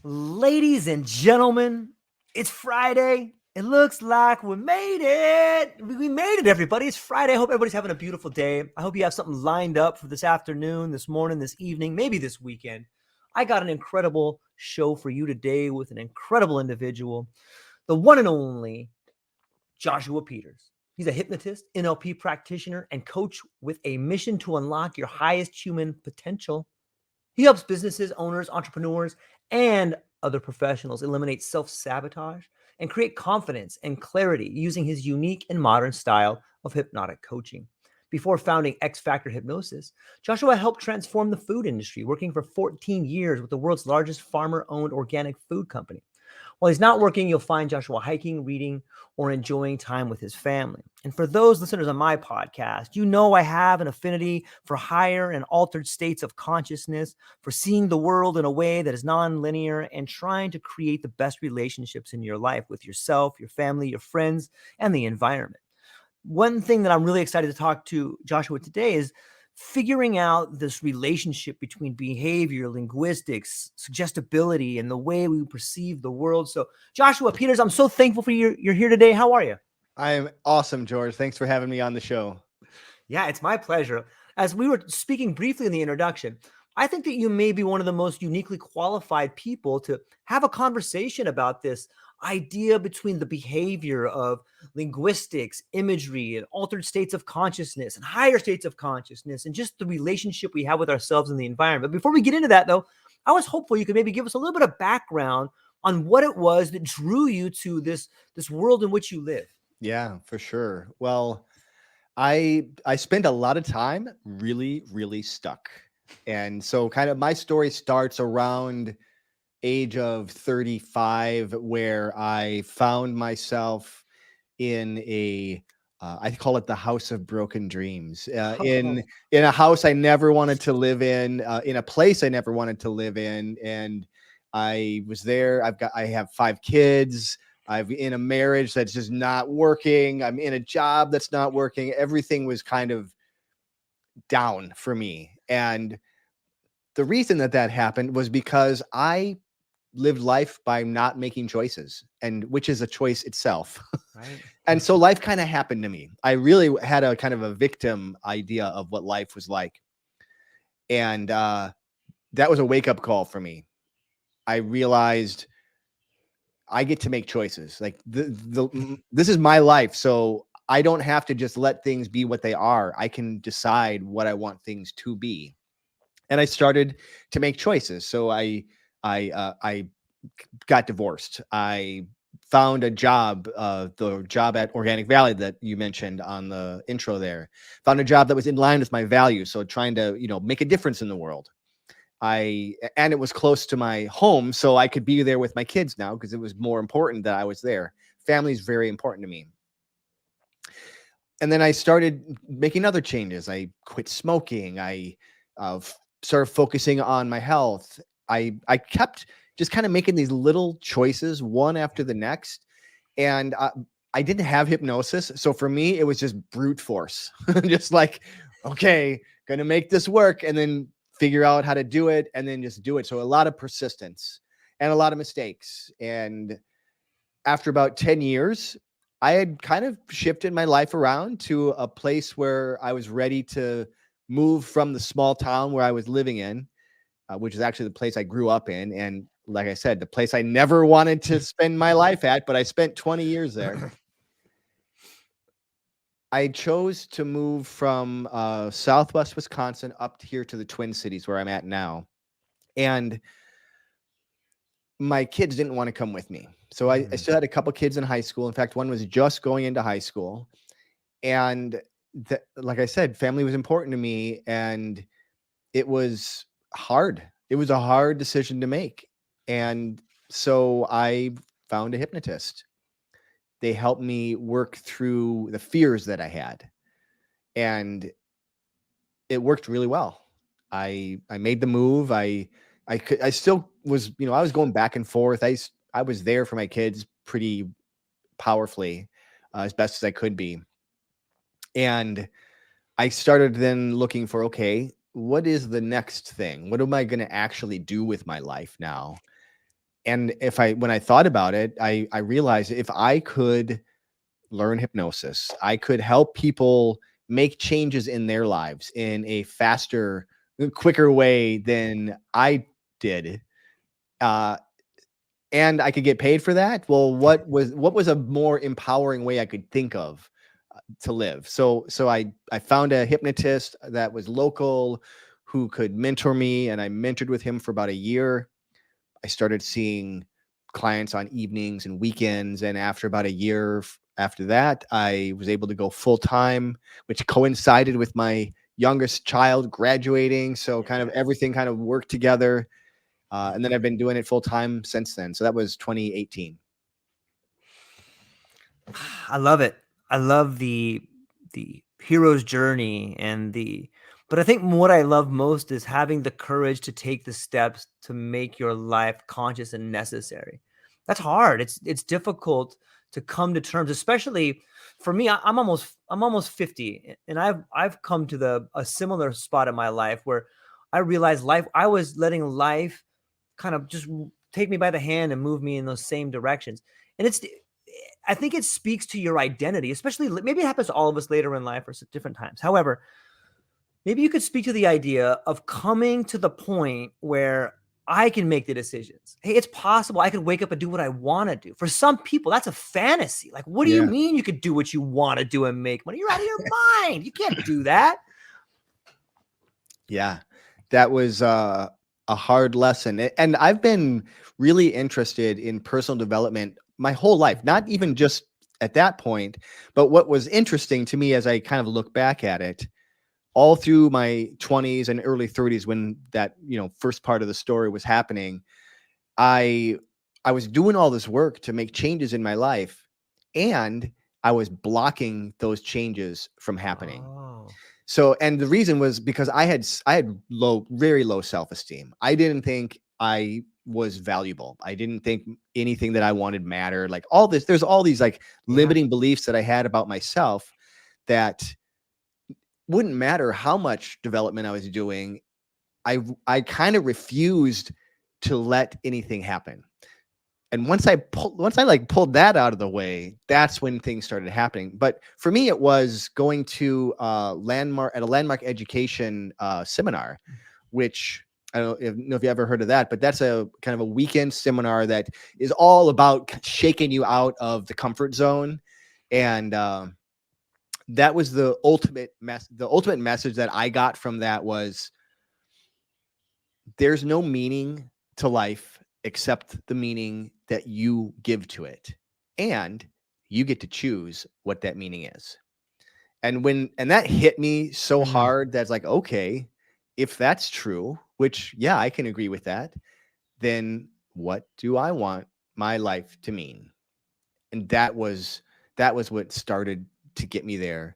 Ladies and gentlemen, it's Friday. It looks like we made it. We made it, everybody. It's Friday. I hope everybody's having a beautiful day. I hope you have something lined up for this afternoon, this morning, this evening, maybe this weekend. I got an incredible show for you today with an incredible individual, the one and only Joshua Peters. He's a hypnotist, NLP practitioner, and coach with a mission to unlock your highest human potential. He helps businesses, owners, entrepreneurs, and other professionals eliminate self-sabotage and create confidence and clarity using his unique and modern style of hypnotic coaching. Before founding X-Factor Hypnosis, Joshua helped transform the food industry, working for 14 years with the world's largest farmer-owned organic food company. While he's not working, you'll find Joshua hiking, reading, or enjoying time with his family. And for those listeners on my podcast, you know I have an affinity for higher and altered states of consciousness, for seeing the world in a way that is non-linear and trying to create the best relationships in your life with yourself, your family, your friends, and the environment. One thing that I'm really excited to talk to Joshua today is figuring out this relationship between behavior, linguistics, suggestibility, and the way we perceive the world. So, Joshua Peters, I'm so thankful for you're here today. How are you? I am awesome, George. Thanks for having me on the show. Yeah, it's my pleasure. As we were speaking briefly in the introduction, I think that you may be one of the most uniquely qualified people to have a conversation about this idea between the behavior of linguistics, imagery, and altered states of consciousness and higher states of consciousness, and just the relationship we have with ourselves and the environment. Before we get into that, though, I was hopeful you could maybe give us a little bit of background on what it was that drew you to this world in which you live. Yeah, for sure. Well, I spent a lot of time really stuck. And so kind of my story starts around age of 35 where I found myself in a I call it the house of broken dreams. In a house I never wanted to live in a place I never wanted to live in, and I was there. I have 5 kids. I'm in a marriage that's just not working. I'm in a job that's not working. Everything was kind of down for me. And the reason that happened was because I lived life by not making choices, and which is a choice itself. Right. And so life kind of happened to me. I really had a kind of a victim idea of what life was like. And that was a wake up call for me. I realized I get to make choices. Like this is my life. So I don't have to just let things be what they are. I can decide what I want things to be. And I started to make choices. So I got divorced. I found a job, the job at Organic Valley that you mentioned on the intro there. Found a job that was in line with my values. So trying to, make a difference in the world. And it was close to my home, so I could be there with my kids now because it was more important that I was there. Family is very important to me. And then I started making other changes. I quit smoking. I started focusing on my health. I kept just kind of making these little choices one after the next. And I didn't have hypnosis. So for me, it was just brute force. Just like, okay, gonna make this work, and then figure out how to do it, and then just do it. So a lot of persistence and a lot of mistakes. And after about 10 years, I had kind of shifted my life around to a place where I was ready to move from the small town where I was living in, which is actually the place I grew up in. And like I said, the place I never wanted to spend my life at, but I spent 20 years there. I chose to move from Southwest Wisconsin up here to the Twin Cities where I'm at now. And my kids didn't want to come with me. So I still had a couple kids in high school. In fact, one was just going into high school. And like I said, family was important to me. And it was hard. It was a hard decision to make. And so I found a hypnotist. They helped me work through the fears that I had. And it worked really well. I made the move. I still was, I was going back and forth. I was there for my kids pretty powerfully, as best as I could be. And I started then looking for, okay, what is the next thing? What am I going to actually do with my life now? And when I thought about it, I realized if I could learn hypnosis, I could help people make changes in their lives in a faster, quicker way than I did. And I could get paid for that. Well, what was a more empowering way I could think of to live? So I found a hypnotist that was local who could mentor me, and I mentored with him for about a year. I started seeing clients on evenings and weekends, and after about a year after that, I was able to go full time, which coincided with my youngest child graduating. So kind of everything kind of worked together. And then I've been doing it full time since then. So that was 2018. I love it. I love the hero's journey but I think what I love most is having the courage to take the steps to make your life conscious and necessary. That's hard. It's difficult to come to terms, especially for me. I'm almost 50, and I've come to a similar spot in my life where I realized I was letting life kind of just take me by the hand and move me in those same directions. And I think it speaks to your identity, especially maybe it happens to all of us later in life or at different times. However, maybe you could speak to the idea of coming to the point where I can make the decisions. Hey, it's possible I could wake up and do what I want to do. For some people, that's a fantasy. Like, what do you mean you could do what you want to do and make money? You're out of your mind. You can't do that. Yeah, that was a hard lesson. And I've been really interested in personal development my whole life, not even just at that point, but what was interesting to me as I kind of look back at it, all through my 20s and early 30s, when that, first part of the story was happening, I was doing all this work to make changes in my life, and I was blocking those changes from happening. Oh. So, and the reason was because I had very low self-esteem. I didn't think I was valuable. I didn't think anything that I wanted mattered. Like all this, there's all these like limiting beliefs that I had about myself that wouldn't matter how much development I was doing. I kind of refused to let anything happen. And once I pulled that out of the way, that's when things started happening. But for me, it was going to a landmark education seminar, which I don't know if you ever heard of that, but that's a kind of a weekend seminar that is all about shaking you out of the comfort zone. And that was the ultimate message that I got from that was, there's no meaning to life except the meaning that you give to it. And you get to choose what that meaning is. And that hit me so hard, that's like, okay, if that's true, which, yeah, I can agree with that, then what do I want my life to mean? And that was what started to get me there.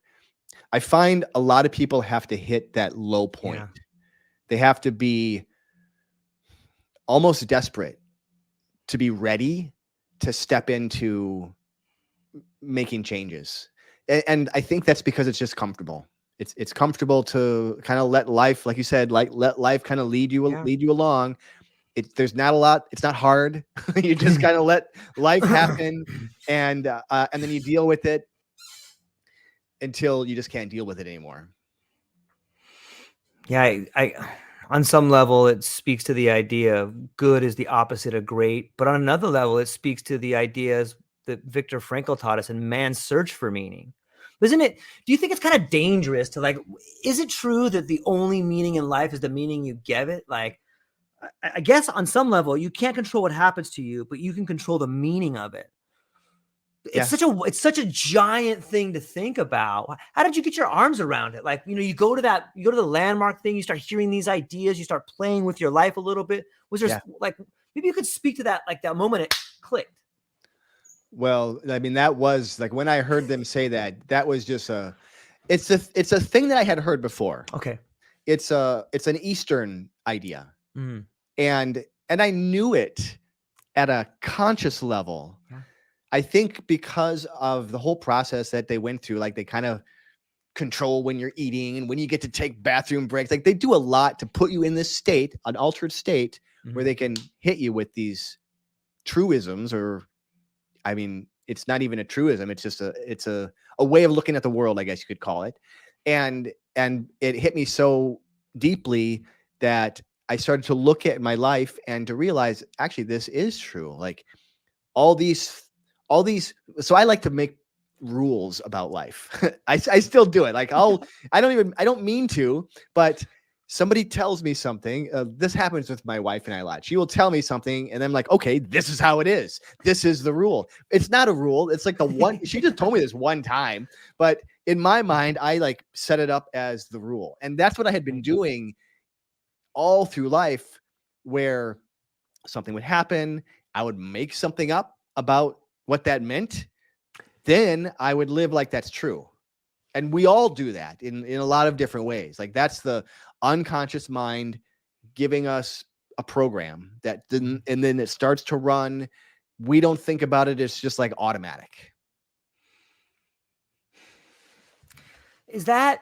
I find a lot of people have to hit that low point. Yeah. They have to be almost desperate to be ready to step into making changes. And I think that's because it's just comfortable. It's comfortable to kind of let life, like you said, like let life kind of lead you along. There's not a lot. It's not hard. You just kind of let life happen, and then you deal with it until you just can't deal with it anymore. Yeah, I on some level, it speaks to the idea of good is the opposite of great. But on another level, it speaks to the ideas that Viktor Frankl taught us in Man's Search for Meaning. Isn't it? Do you think it's kind of dangerous to is it true that the only meaning in life is the meaning you give it? Like, I guess on some level, you can't control what happens to you, but you can control the meaning of it. It's such a giant thing to think about. How did you get your arms around it? Like, you go to the landmark thing, you start hearing these ideas, you start playing with your life a little bit. Was there maybe you could speak to that, like that moment it clicked? Well, I mean, that was like when I heard them say that was just it's a thing that I had heard before. Okay. It's an Eastern idea. And I knew it at a conscious level. Yeah. I think because of the whole process that they went through, like they kind of control when you're eating and when you get to take bathroom breaks. Like they do a lot to put you in this state, an altered state, where they can hit you with these truisms, or I mean, it's not even a truism. It's just a way of looking at the world, I guess you could call it. And it hit me so deeply that I started to look at my life and to realize, actually, this is true. Like all these, so I like to make rules about life. I still do it. Like I don't mean to, but somebody tells me something. This happens with my wife and I a lot. She will tell me something and I'm like, okay, this is how it is. This is the rule. It's not a rule. It's like the one, she just told me this one time, but in my mind, I like set it up as the rule. And that's what I had been doing all through life, where something would happen. I would make something up about what that meant. Then I would live like that's true. And we all do that in a lot of different ways. Like that's the unconscious mind giving us a program that didn't, and then it starts to run. We don't think about it. It's just like automatic. Is that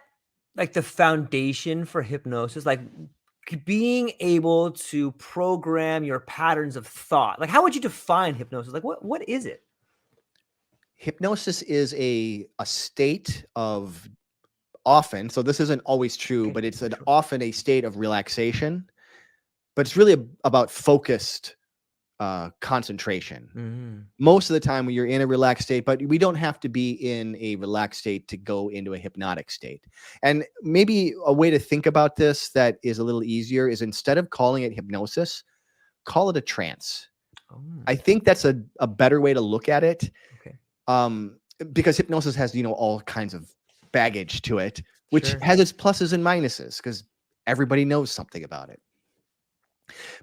like the foundation for hypnosis? Like being able to program your patterns of thought? Like how would you define hypnosis? Like what is it? Hypnosis is a state of, often, so this isn't always true, but it's often a state of relaxation, but it's really about focused concentration. Most of the time when you're in a relaxed state, but we don't have to be in a relaxed state to go into a hypnotic state. And maybe a way to think about this that is a little easier is, instead of calling it hypnosis, call it a trance. I think that's a better way to look at it. Because hypnosis has, all kinds of baggage to it, which has its pluses and minuses, because everybody knows something about it.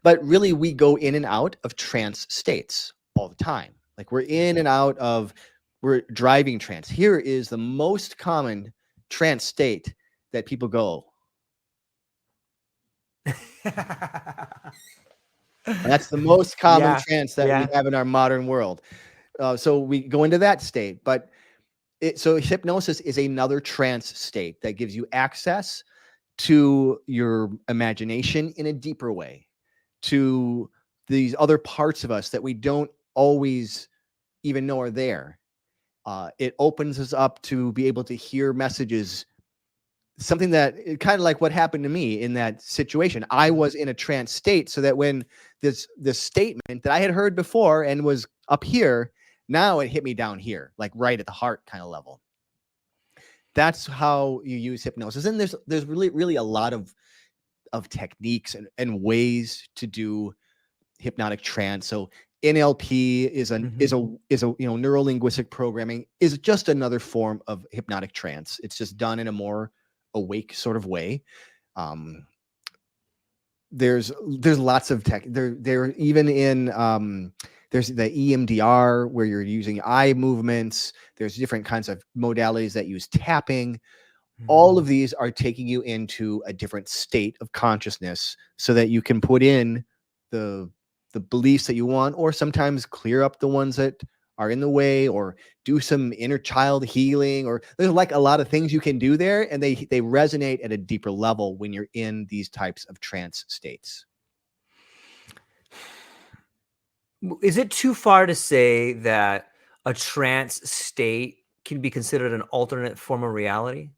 But really, we go in and out of trance states all the time. Like we're in and out of, we're driving trance. Here is the most common trance state that people go. That's the most common trance that we have in our modern world. So we go into that state, but so hypnosis is another trance state that gives you access to your imagination in a deeper way, to these other parts of us that we don't always even know are there. It opens us up to be able to hear messages, something that kind of like what happened to me in that situation. I was in a trance state, so that when this statement that I had heard before and was up here, now it hit me down here, like right at the heart kind of level. That's how you use hypnosis. And there's really a lot of techniques and ways to do hypnotic trance. So NLP is a neuro-linguistic programming is just another form of hypnotic trance. It's just done in a more awake sort of way. There's lots of tech. There even in there's the EMDR, where you're using eye movements. There's different kinds of modalities that use tapping. All of these are taking you into a different state of consciousness, so that you can put in the beliefs that you want, or sometimes clear up the ones that are in the way, or do some inner child healing, or there's like a lot of things you can do there, and they resonate at a deeper level when you're in these types of trance states. Is it too far to say that a trance state can be considered an alternate form of reality?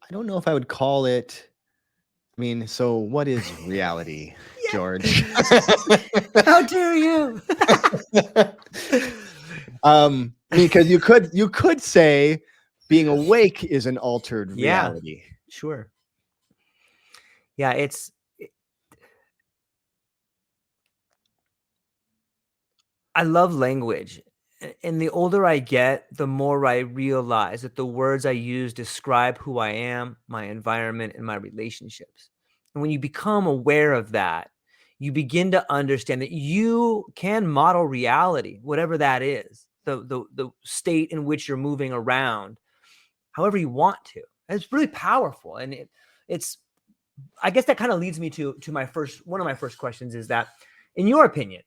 I don't know if I would call it. I mean, so what is reality, George? How dare you? Because you could say being awake is an altered reality. Sure. Yeah, I love language. And the older I get, the more I realize that the words I use describe who I am, my environment, and my relationships. And when you become aware of that, you begin to understand that you can model reality, whatever that is, the state in which you're moving around, however you want to. And it's really powerful. And it's, I guess that kind of leads me to one of my first questions is that, in your opinion,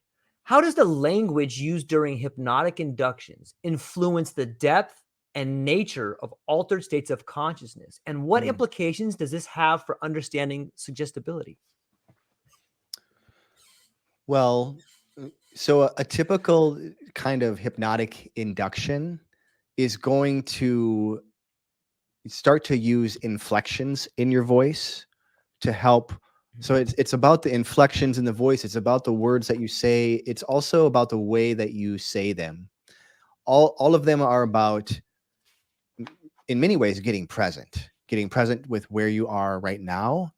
how does the language used during hypnotic inductions influence the depth and nature of altered states of consciousness? And what implications does this have for understanding suggestibility? Well, so a typical kind of hypnotic induction is going to start to use inflections in your voice to help. So it's about the inflections in the voice. It's about the words that you say. It's also about the way that you say them. All of them are about, in many ways, getting present with where you are right now,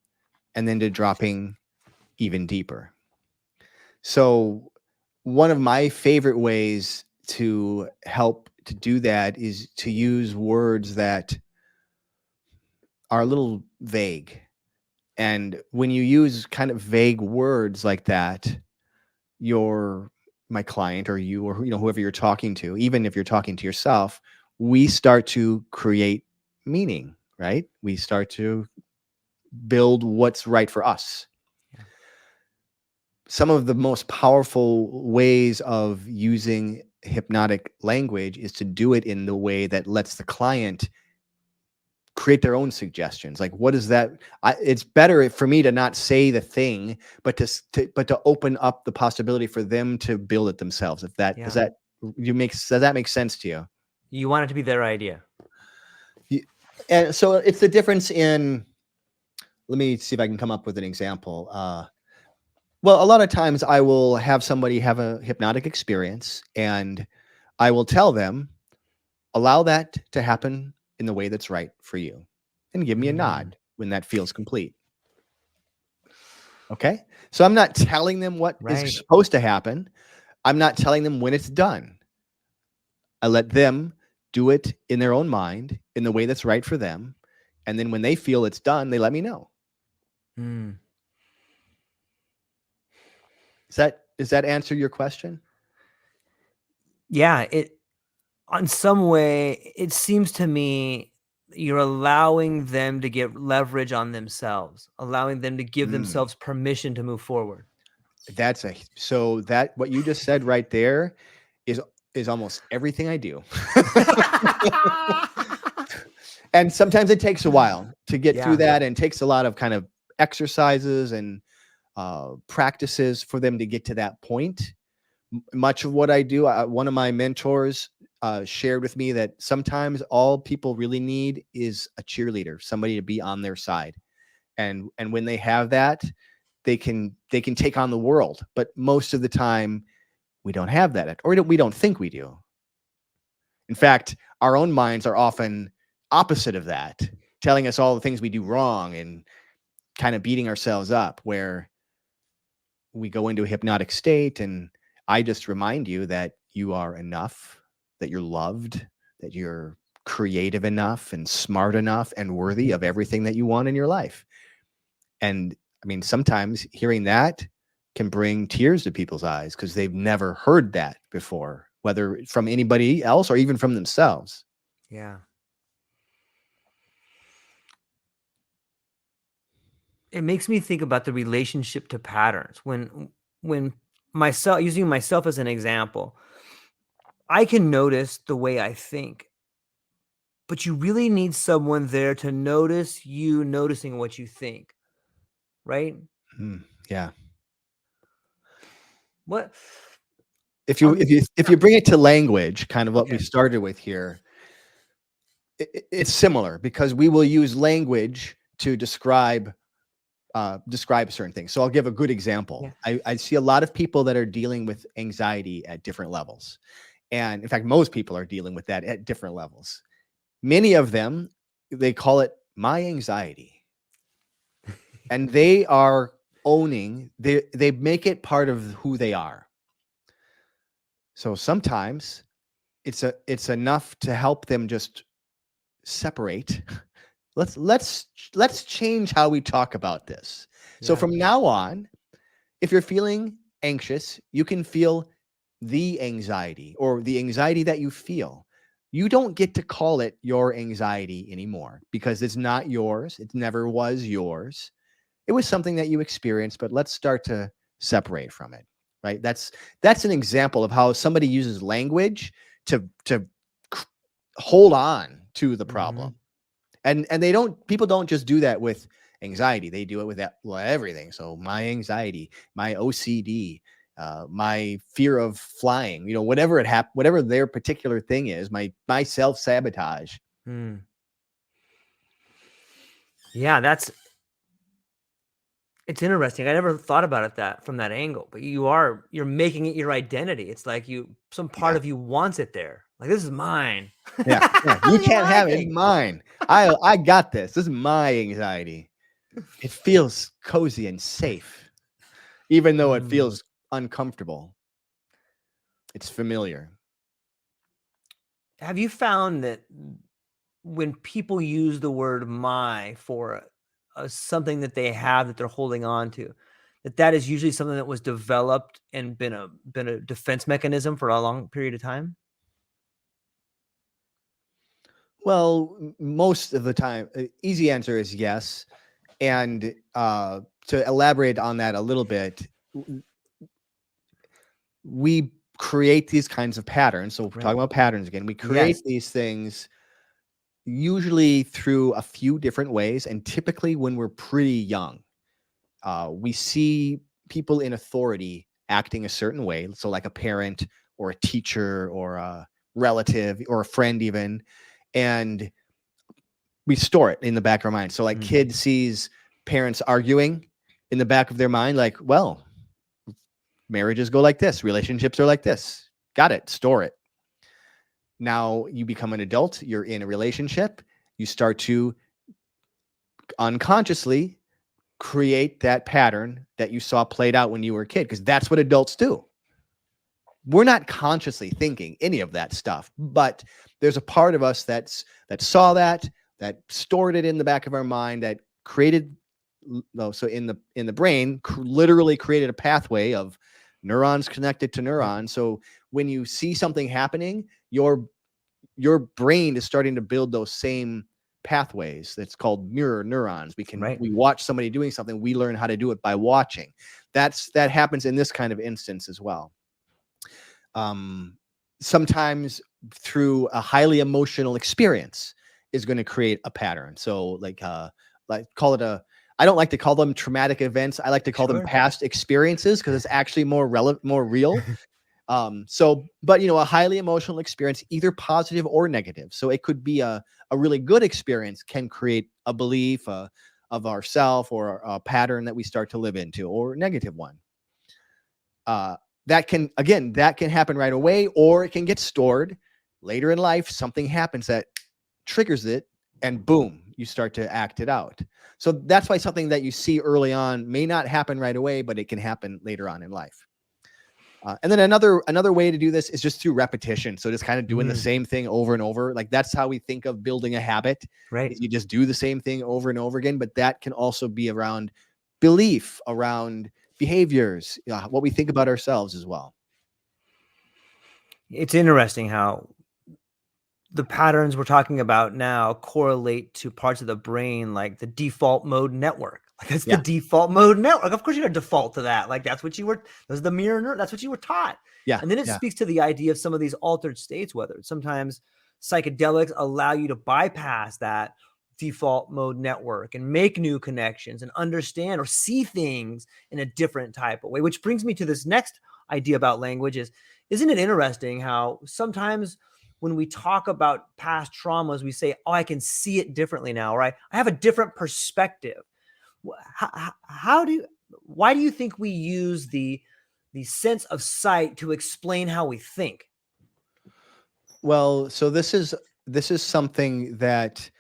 and then to dropping even deeper. So one of my favorite ways to help to do that is to use words that are a little vague. And when you use kind of vague words like that, my client or you or whoever you're talking to, even if you're talking to yourself, we start to create meaning, right? We start to build what's right for us. Yeah. Some of the most powerful ways of using hypnotic language is to do it in the way that lets the client create their own suggestions. Like, what is that? It's better for me to not say the thing, but to open up the possibility for them to build it themselves. If that does that make sense to you? You want it to be their idea. And so it's the difference in. Let me see if I can come up with an example. Well, a lot of times I will have somebody have a hypnotic experience, and I will tell them, allow that to happen in the way that's right for you, and give me a nod when that feels complete. Okay? So I'm not telling them what is supposed to happen. I'm not telling them when it's done. I let them do it in their own mind, in the way that's right for them. And then when they feel it's done, they let me know. Does that answer your question? Yeah, on some way, it seems to me you're allowing them to get leverage on themselves, allowing them to give themselves permission to move forward. So what you just said right there is almost everything I do. And sometimes it takes a while to get through that, and takes a lot of kind of exercises and practices for them to get to that point. Much of what I do, one of my mentors shared with me that sometimes all people really need is a cheerleader, somebody to be on their side. And when they have that, they can take on the world. But most of the time, we don't have that, or we don't think we do. In fact, our own minds are often opposite of that, telling us all the things we do wrong and kind of beating ourselves up, where we go into a hypnotic state, and I just remind you that you are enough, that you're loved, that you're creative enough and smart enough and worthy of everything that you want in your life. And I mean, sometimes hearing that can bring tears to people's eyes because they've never heard that before, whether from anybody else or even from themselves. Yeah. It makes me think about the relationship to patterns. When using myself as an example, I can notice the way I think, but you really need someone there to notice you noticing what you think, right? Yeah. What if you bring it to language, kind of what we started with here, it's similar, because we will use language to describe certain things. So I'll give a good example. I see a lot of people that are dealing with anxiety at different levels. And in fact, most people are dealing with that at different levels. Many of them, they call it my anxiety. And they are owning, they make it part of who they are. So sometimes it's enough to help them just separate. Let's change how we talk about this. So from now on, if you're feeling anxious, you can feel the anxiety, or the anxiety that you feel. You don't get to call it your anxiety anymore, because it's not yours. It never was yours. It was something that you experienced, but let's start to separate from it, right? That's an example of how somebody uses language to hold on to the problem. And people don't just do that with anxiety. They do it with everything. So my anxiety, my OCD, my fear of flying, whatever their particular thing is, my self-sabotage. Yeah, it's interesting. I never thought about it from that angle, but you're making it your identity. It's like some part of you wants it there. Like, this is mine. Yeah. You can't have it. It's mine. I got this. This is my anxiety. It feels cozy and safe, even though it feels uncomfortable. It's familiar. Have you found that when people use the word "my" for something that they have that they're holding on to, that is usually something that was developed and been a defense mechanism for a long period of time? Well, most of the time, easy answer is yes. And to elaborate on that a little bit, we create these kinds of patterns. So we're talking about patterns again. We create these things usually through a few different ways. And typically when we're pretty young, we see people in authority acting a certain way. So like a parent or a teacher or a relative or a friend even. And we store it in the back of our mind. So like kid sees parents arguing in the back of their mind, like, well, marriages go like this, relationships are like this. Got it. Store it. Now you become an adult, you're in a relationship, you start to unconsciously create that pattern that you saw played out when you were a kid, because that's what adults do. We're not consciously thinking any of that stuff, but there's a part of us that saw that stored it in the back of our mind, that created, so in the brain, literally created a pathway of neurons connected to neurons. So when you see something happening, your brain is starting to build those same pathways. That's called mirror neurons. We watch somebody doing something, we learn how to do it by watching. That happens in this kind of instance as well. Sometimes through a highly emotional experience is going to create a pattern. So like call it I don't like to call them traumatic events. I like to call them past experiences, because it's actually more real. But a highly emotional experience, either positive or negative. So it could be a really good experience can create a belief of ourself, or a pattern that we start to live into, or a negative one. That can happen right away, or it can get stored later in life. Something happens that triggers it, and boom, you start to act it out. So that's why something that you see early on may not happen right away, but it can happen later on in life. And then another way to do this is just through repetition. So just kind of doing the same thing over and over. Like, that's how we think of building a habit. Right. You just do the same thing over and over again. But that can also be around belief, around behaviors, what we think about ourselves as well. It's interesting how the patterns we're talking about now correlate to parts of the brain, like the default mode network. Like, it's the default mode network. Of course, you're going to default to that. Like, that's what you were. That's the mirror. That's what you were taught. Yeah. And then it speaks to the idea of some of these altered states, whether sometimes psychedelics allow you to bypass that default mode network and make new connections and understand or see things in a different type of way. Which brings me to this next idea about language. Isn't it interesting how sometimes when we talk about past traumas, we say, oh, I can see it differently now, right? I have a different perspective. Why do you think we use the sense of sight to explain how we think? Well, so this is something that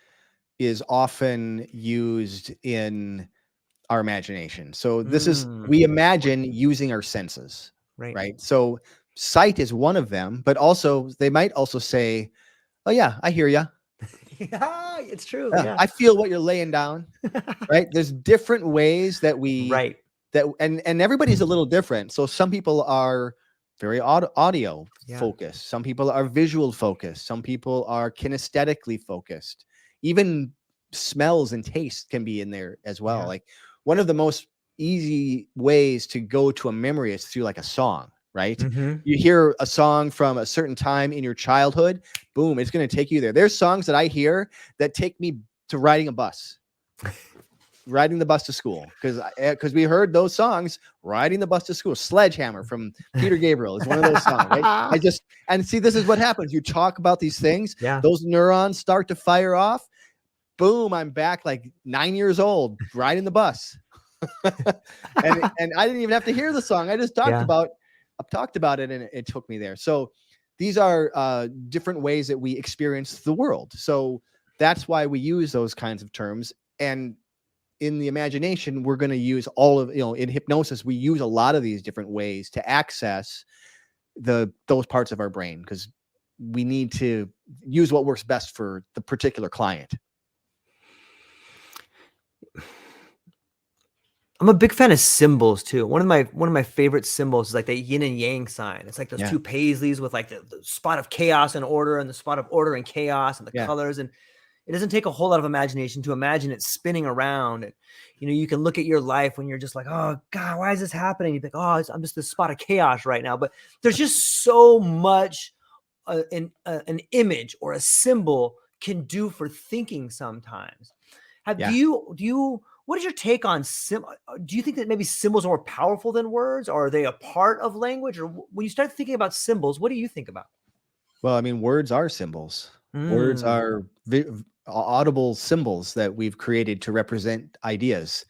is often used in our imagination. So this is, we imagine using our senses, right? So sight is one of them, but also they might also say, oh yeah, I hear you. Yeah, it's true. Yeah. I feel what you're laying down, right? There's different ways that and everybody's a little different. So some people are very audio focused. Some people are visual focused. Some people are kinesthetically focused. Even smells and taste can be in there as well. Like, one of the most easy ways to go to a memory is through like a song. Right? You hear a song from a certain time in your childhood, boom, it's going to take you there. There's songs that I hear that take me to riding a bus. riding the bus to school, because we heard those songs, riding the bus to school. Sledgehammer from Peter Gabriel is one of those songs, right? And see, this is what happens. You talk about these things, Yeah. those neurons start to fire off. Boom, I'm back like 9 years old riding the bus. and I didn't even have to hear the song. I just talked about it, and it took me there. So these are different ways that we experience the world. So that's why we use those kinds of terms. And in the imagination, we're going to use all of, in hypnosis, we use a lot of these different ways to access those parts of our brain, because we need to use what works best for the particular client. I'm a big fan of symbols too. One of my favorite symbols is like the yin and yang sign. It's like those two paisleys with like the spot of chaos and order, and the spot of order and chaos, and the colors. And it doesn't take a whole lot of imagination to imagine it spinning around. And, you can look at your life when you're just like, oh God, why is this happening? You think, oh, I'm just this spot of chaos right now. But there's just so much an image or a symbol can do for thinking sometimes. What is your take on do you think that maybe symbols are more powerful than words? Or are they a part of language? Or when you start thinking about symbols, what do you think about? Well, I mean, words are symbols. Words are audible symbols that we've created to represent ideas,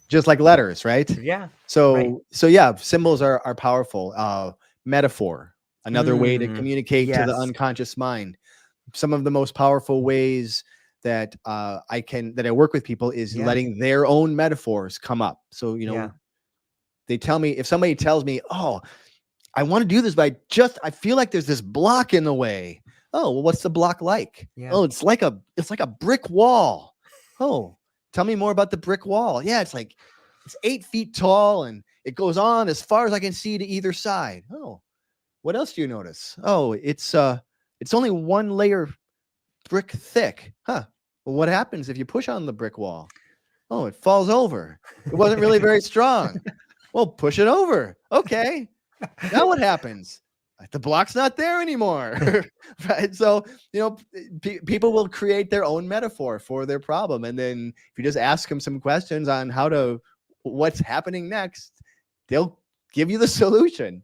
just like letters, right? Yeah. So yeah, symbols are powerful. Metaphor, another way to communicate to the unconscious mind. Some of the most powerful ways that I work with people is letting their own metaphors come up. So, they tell me, if somebody tells me, oh, I want to do this, but I feel like there's this block in the way. Oh, well, what's the block like? Yeah. Oh, it's like a brick wall. Oh, tell me more about the brick wall. Yeah, it's 8 feet tall, and it goes on as far as I can see to either side. Oh, what else do you notice? Oh, it's only 1 layer brick thick. Huh. Well, what happens if you push on the brick wall? Oh, it falls over. It wasn't really very strong. Well, push it over. Okay. Now what happens? The block's not there anymore. Right. So, people will create their own metaphor for their problem. And then if you just ask them some questions on what's happening next, they'll give you the solution.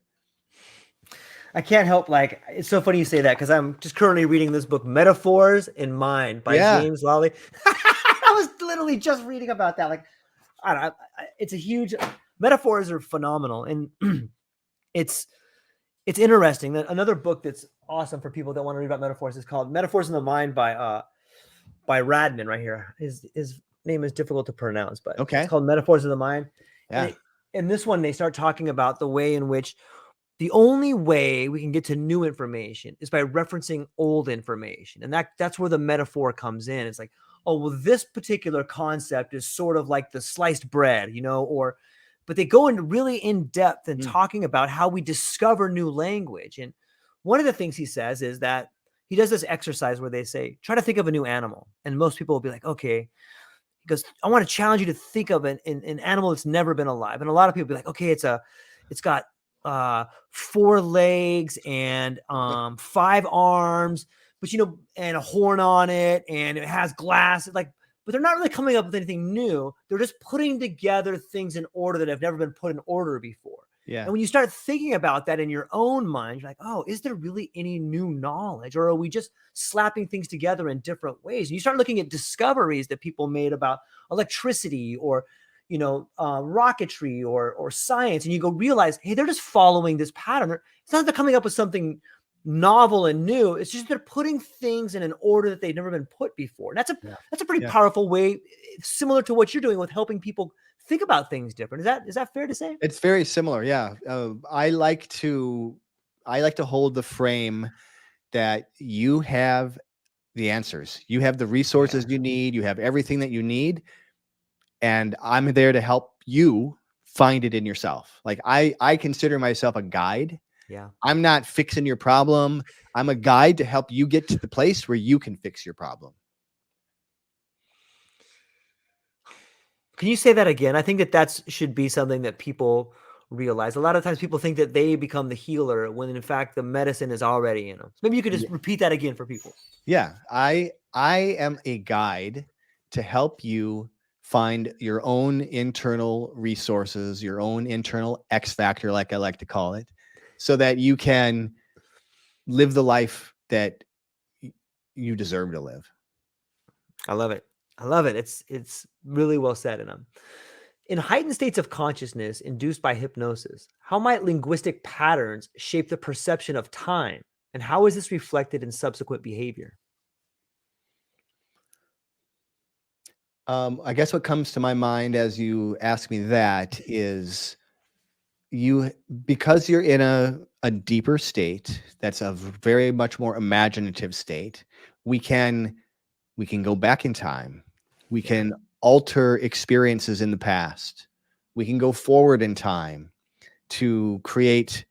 I can't help, it's so funny you say that, because I'm just currently reading this book, Metaphors in Mind by James Lawley. I was literally just reading about that. I don't know, it's a huge, metaphors are phenomenal. And it's interesting that another book that's awesome for people that want to read about metaphors is called Metaphors in the Mind by Radman right here. His name is difficult to pronounce, but it's called Metaphors of the Mind. Yeah. And this one, they start talking about the way in which the only way we can get to new information is by referencing old information. And that's where the metaphor comes in. It's like, oh, well, this particular concept is sort of like the sliced bread, but they go into really in depth and talking about how we discover new language. And one of the things he says is that he does this exercise where they say, try to think of a new animal. And most people will be like, okay, because I want to challenge you to think of an animal that's never been alive. And a lot of people will be like, okay, it's got 4 legs and 5 arms, but and a horn on it, and it has glass. But they're not really coming up with anything new. They're just putting together things in order that have never been put in order before. Yeah. And when you start thinking about that in your own mind, you're like, oh, is there really any new knowledge, or are we just slapping things together in different ways? And you start looking at discoveries that people made about electricity or rocketry or science, and you go realize, hey, they're just following this pattern. It's not that they're coming up with something novel and new. It's just they're putting things in an order that they've never been put before. And that's a pretty powerful way, similar to what you're doing with helping people think about things different. Is that fair to say? It's very similar. Yeah. I like to hold the frame that you have the answers. You have the resources you need. You have everything that you need. And I'm there to help you find it in yourself. I consider myself a guide. Yeah. I'm not fixing your problem. I'm a guide to help you get to the place where you can fix your problem. Can you say that again? I think that should be something that people realize. A lot of times people think that they become the healer when in fact the medicine is already in them. So maybe you could just repeat that again for people. Yeah. I am a guide to help you find your own internal resources, your own internal X factor, like I like to call it, so that you can live the life that you deserve to live. I love it. I love it. It's really well said. And in heightened states of consciousness induced by hypnosis, how might linguistic patterns shape the perception of time? And how is this reflected in subsequent behavior? I guess what comes to my mind as you ask me that is because you're in a deeper state, that's a very much more imaginative state, we can go back in time. We can alter experiences in the past. We can go forward in time to create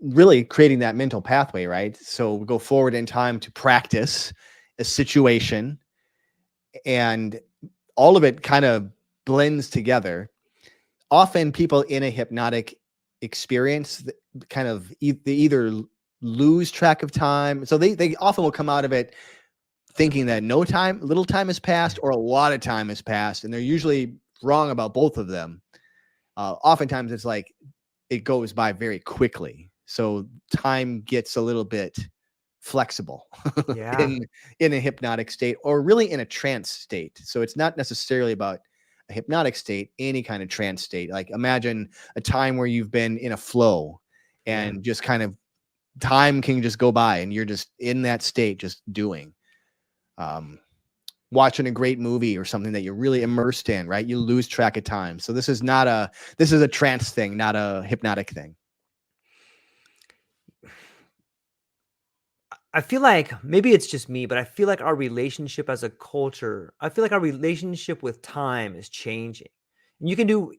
really creating that mental pathway, right? So we go forward in time to practice a situation, and all of it kind of blends together. Often people in a hypnotic experience kind of they either lose track of time. So they often will come out of it thinking that little time has passed, or a lot of time has passed. And they're usually wrong about both of them. Oftentimes it's like it goes by very quickly. So time gets a little bit flexible in a hypnotic state, or really in a trance state. So it's not necessarily about a hypnotic state, any kind of trance state. Like imagine a time where you've been in a flow and just kind of time can just go by and you're just in that state, just doing, watching a great movie or something that you're really immersed in, right? You lose track of time. So this is a trance thing, not a hypnotic thing. I feel like maybe it's just me, but I feel like our relationship as a culture, I feel like our relationship with time is changing. And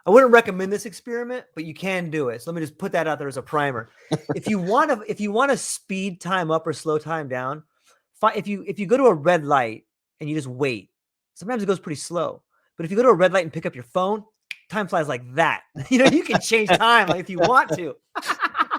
I wouldn't recommend this experiment, but you can do it. So let me just put that out there as a primer. If you want to speed time up or slow time down, if you go to a red light and you just wait, sometimes it goes pretty slow. But if you go to a red light and pick up your phone, time flies like that. You can change time if you want to.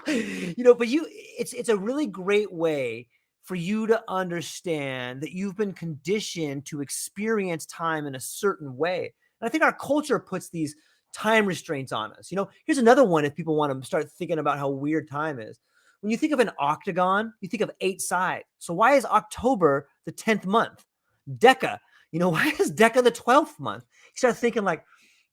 But it's a really great way for you to understand that you've been conditioned to experience time in a certain way. And I think our culture puts these time restraints on us. Here's another one if people want to start thinking about how weird time is. When you think of an octagon, you think of 8 sides. So why is October the 10th month? Deca, why is Deca the 12th month? You start thinking like,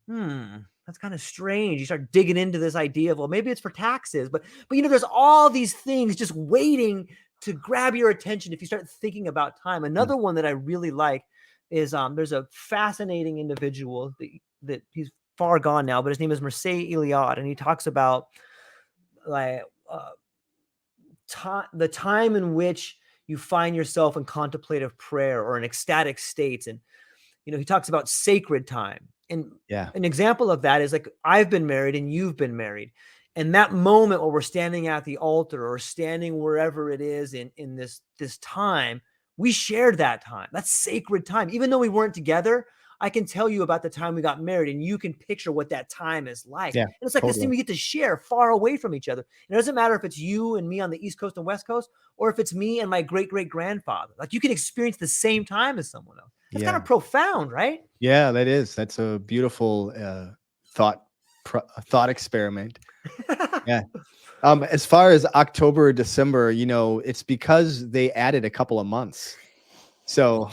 that's kind of strange. You start digging into this idea of, well, maybe it's for taxes, but there's all these things just waiting to grab your attention if you start thinking about time. Another one that I really like is there's a fascinating individual that he's far gone now, but his name is Mircea Eliade, and he talks about like the time in which you find yourself in contemplative prayer or in ecstatic states, and he talks about sacred time. And an example of that is like I've been married and you've been married. And that moment where we're standing at the altar or standing wherever it is in this time, we shared that time. That's sacred time. Even though we weren't together, I can tell you about the time we got married and you can picture what that time is like. Yeah, and it's like this thing we get to share far away from each other. And it doesn't matter if it's you and me on the East Coast and West Coast, or if it's me and my great-great-grandfather. Like you can experience the same time as someone else. That's kind of profound, right? Yeah, that's a beautiful thought experiment. Yeah. As far as October or December, it's because they added a couple of months. So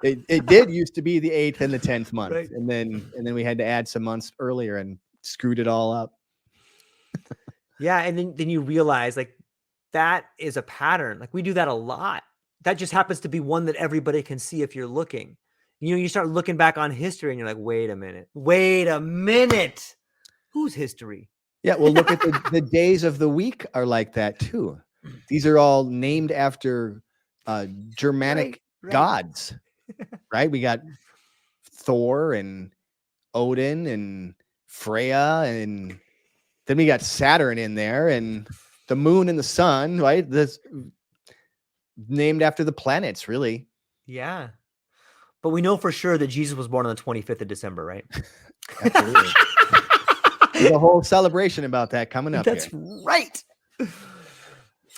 it did used to be the 8th and the 10th month, right? and then we had to add some months earlier and screwed it all up. Yeah, and then you realize like that is a pattern. Like we do that a lot. That just happens to be one that everybody can see if you're looking. You start looking back on history and you're like, wait a minute. Whose history? Yeah, well, look at the days of the week are like that too. These are all named after Germanic gods, right? We got Thor and Odin and Freya, and then we got Saturn in there, and the moon and the sun, right? This named after the planets, really. Yeah. But we know for sure that Jesus was born on the 25th of December, right? Absolutely. There's a whole celebration about that coming up. That's right.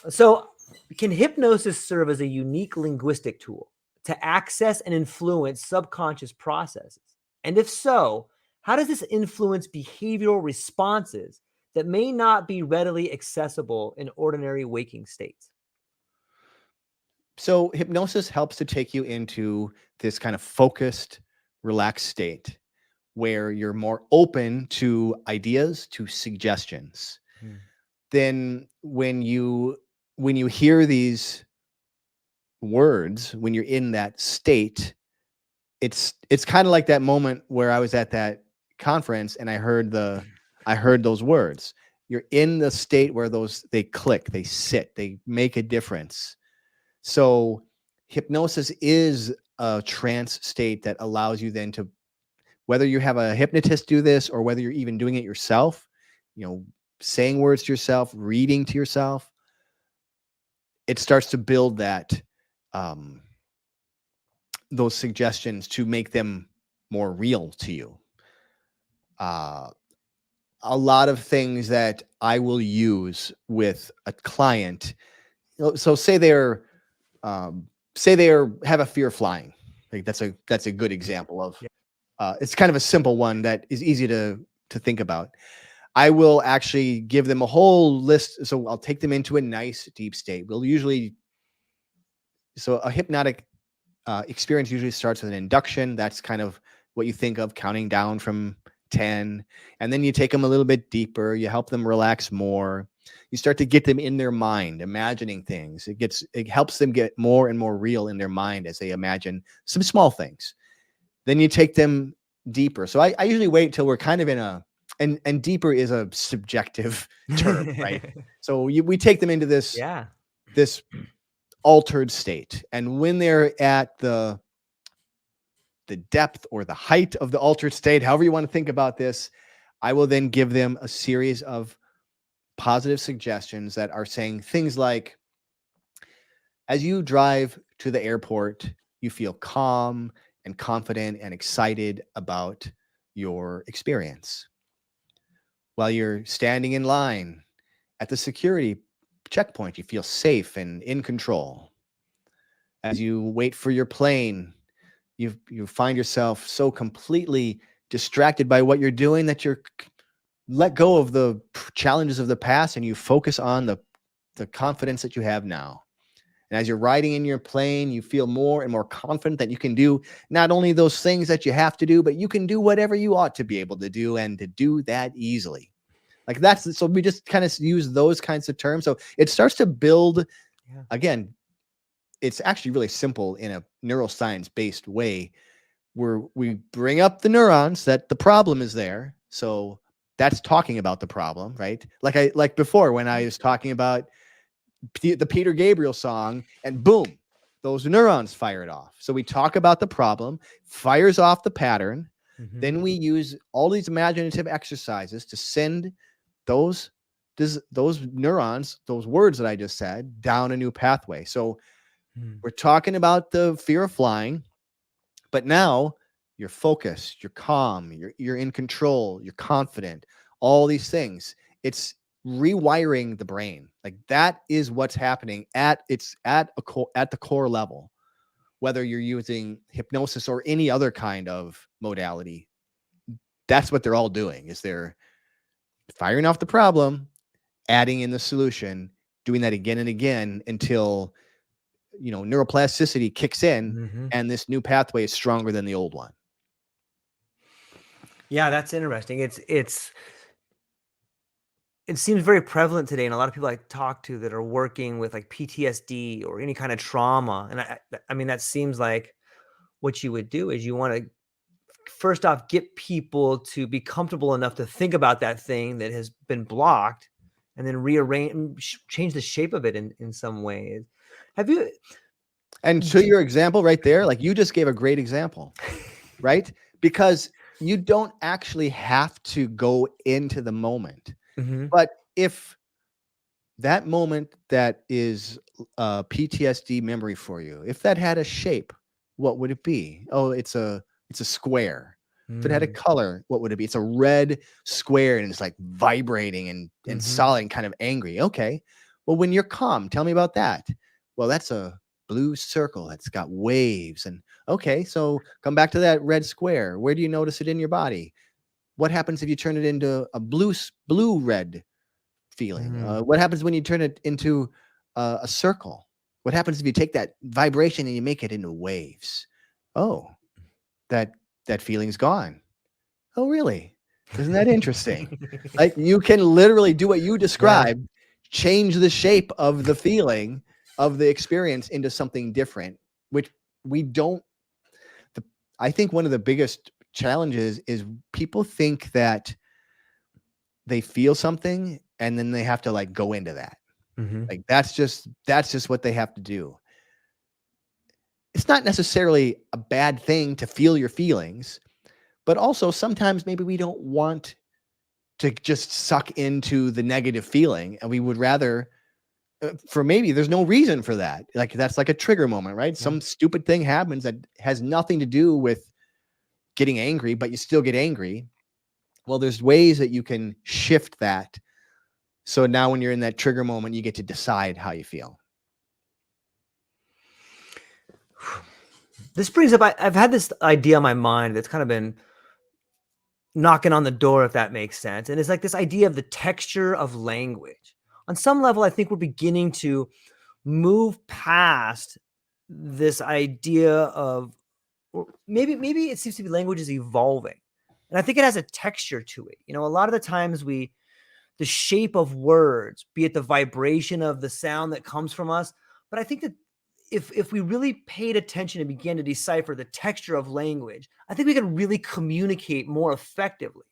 So can hypnosis serve as a unique linguistic tool? to access and influence subconscious processes? And if so, how does this influence behavioral responses that may not be readily accessible in ordinary waking states? So hypnosis helps to take you into this kind of focused, relaxed state where you're more open to ideas, to suggestions. Hmm. Then when you hear these words, when you're in that state, it's kind of like that moment where I was at that conference and I heard those words. You're in the state where they click, they sit, they make a difference. So hypnosis is a trance state that allows you then to, whether you have a hypnotist do this or whether you're even doing it yourself, saying words to yourself, reading to yourself, it starts to build those suggestions to make them more real to you. A lot of things that I will use with a client. So say they have a fear of flying. Like that's a good example of. It's kind of a simple one that is easy to think about. I will actually give them a whole list. So I'll take them into a nice deep state. So a hypnotic experience usually starts with an induction. That's kind of what you think of, counting down from 10. And then you take them a little bit deeper. You help them relax more. You start to get them in their mind, imagining things. It helps them get more and more real in their mind as they imagine some small things. Then you take them deeper. So I usually wait till we're kind of in and deeper is a subjective term, right? So we take them into this altered state. And when they're at the depth or the height of the altered state, however you want to think about this, I will then give them a series of positive suggestions that are saying things like, as you drive to the airport, you feel calm and confident and excited about your experience. While you're standing in line at the security checkpoint, you feel safe and in control. As you wait for your plane, you find yourself so completely distracted by what you're doing that you're let go of the challenges of the past and you focus on the confidence that you have now. And as you're riding in your plane, you feel more and more confident that you can do not only those things that you have to do, but you can do whatever you ought to be able to do and to do that easily. Like so we just kind of use those kinds of terms. So it starts to build, again, it's actually really simple in a neuroscience based way where we bring up the neurons that the problem is there. So that's talking about the problem, right? Like before when I was talking about the Peter Gabriel song and boom, those neurons fired off. So we talk about the problem, fires off the pattern. Mm-hmm. Then we use all these imaginative exercises to send those neurons, those words that I just said, down a new pathway. So we're talking about the fear of flying, but now you're focused, you're calm, you're in control, you're confident, all these things. It's rewiring the brain. Like that is what's happening at the core level, whether you're using hypnosis or any other kind of modality. That's what they're all doing, is they're firing off the problem, adding in the solution, doing that again and again until neuroplasticity kicks in and this new pathway is stronger than the old one. Yeah, that's interesting. It seems very prevalent today, and a lot of people I talk to that are working with like PTSD or any kind of trauma. And I mean, that seems like what you would do is you want to first off get people to be comfortable enough to think about that thing that has been blocked, and then rearrange, change the shape of it in some way. Have you? And to your example right there, like you just gave a great example, right? Because you don't actually have to go into the moment. Mm-hmm. But if that moment that is a PTSD memory for you, if that had a shape, what would it be? Oh, it's a square. If it had a color, what would it be? It's a red square and it's like vibrating and solid and kind of angry. Okay. Well, when you're calm, tell me about that. Well, that's a blue circle that's got waves. And okay, so come back to that red square. Where do you notice it in your body? What happens if you turn it into a blue red feeling? What happens when you turn it into a circle? What happens if you take that vibration and you make it into waves? Oh, that feeling's gone. Oh, really? Isn't that interesting? Like, you can literally do what you described, change the shape of the feeling of the experience into something different, which we don't. I think one of the biggest challenges is people think that they feel something and then they have to like go into that. Like that's just what they have to do. It's not necessarily a bad thing to feel your feelings, but also sometimes maybe we don't want to just suck into the negative feeling, and we would rather for maybe there's no reason for that. Like that's like a trigger moment, right? Some stupid thing happens that has nothing to do with getting angry, but you still get angry. Well, there's ways that you can shift that. So now when you're in that trigger moment, you get to decide how you feel. This brings up, I've had this idea in my mind that's kind of been knocking on the door, if that makes sense. And it's like this idea of the texture of language. On some level, I think we're beginning to move past this idea of, or maybe it seems to be language is evolving. And I think it has a texture to it. You know, a lot of the times the shape of words, be it the vibration of the sound that comes from us. But I think that if we really paid attention and began to decipher the texture of language, I think we could really communicate more effectively.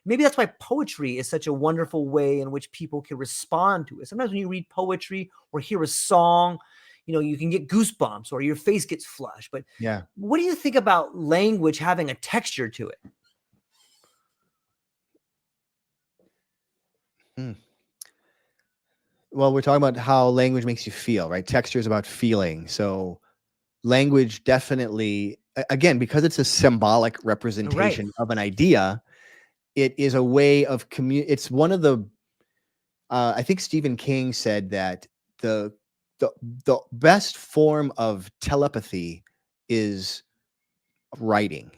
Maybe that's why poetry is such a wonderful way in which people can respond to it. Sometimes when you read poetry or hear a song, you know, you can get goosebumps or your face gets flushed. But yeah, what do you think about language having a texture to it? Well, we're talking about how language makes you feel, right? Texture is about feeling. So language definitely, again, because it's a symbolic representation of an idea, it is a way of it's one of the, I think Stephen King said that the best form of telepathy is writing.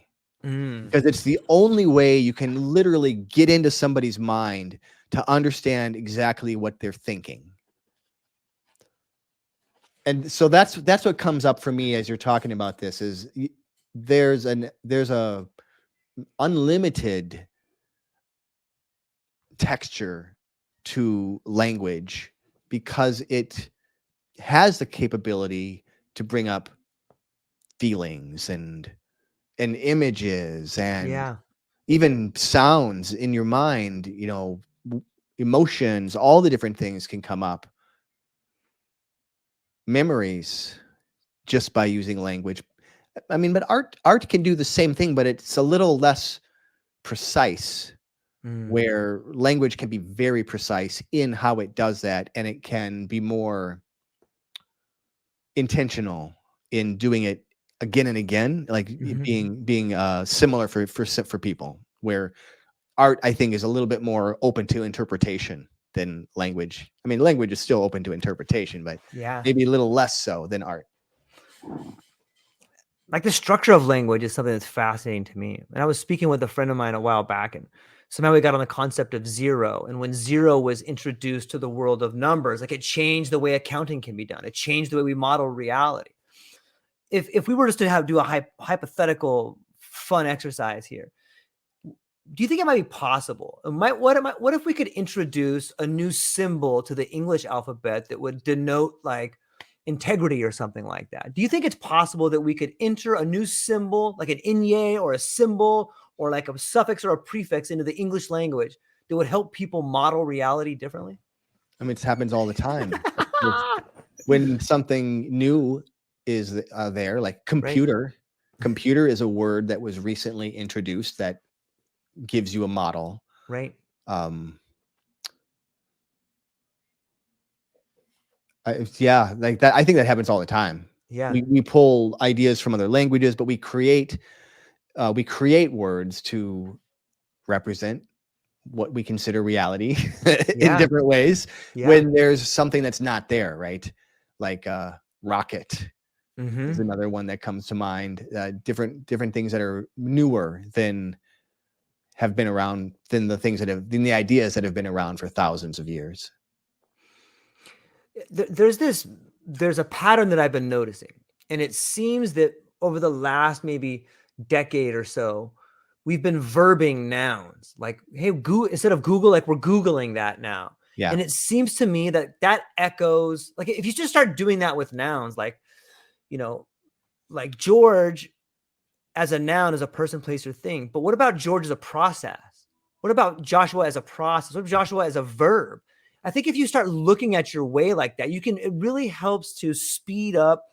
Because it's the only way you can literally get into somebody's mind to understand exactly what they're thinking. And so that's what comes up for me as you're talking about this is there's a unlimited texture to language because it has the capability to bring up feelings and images and even sounds in your mind, you know, emotions, all the different things can come up. Memories just by using language. I mean, but art can do the same thing, but it's a little less precise, where language can be very precise in how it does that, and it can be more intentional in doing it again and again, like being similar for people, where art, I think, is a little bit more open to interpretation than language. I mean, language is still open to interpretation, but maybe a little less so than art. Like the structure of language is something that's fascinating to me. And I was speaking with a friend of mine a while back, and somehow we got on the concept of zero. And when zero was introduced to the world of numbers, like it changed the way accounting can be done. It changed the way we model reality. If we were just to do a hypothetical fun exercise here, do you think it might be possible? What if we could introduce a new symbol to the English alphabet that would denote like integrity or something like that? Do you think it's possible that we could enter a new symbol, like an inye or a symbol or like a suffix or a prefix into the English language that would help people model reality differently? I mean, it happens all the time. When something new is there, like computer. Computer is a word that was recently introduced that gives you a model. Right. Like that. I think that happens all the time. Yeah. We pull ideas from other languages, but we create words to represent what we consider reality in different ways when there's something that's not there, right? Like rocket is another one that comes to mind. Different things that are newer than have been around than the ideas that have been around for thousands of years. There's a pattern that I've been noticing, and it seems that over the last maybe decade or so, we've been verbing nouns like, hey, instead of Google, like we're Googling that now. Yeah. And it seems to me that echoes, like if you just start doing that with nouns, like, like George as a noun is a person, place, or thing. But what about George as a process? What about Joshua as a process? What about Joshua as a verb? I think if you start looking at your way like that, it really helps to speed up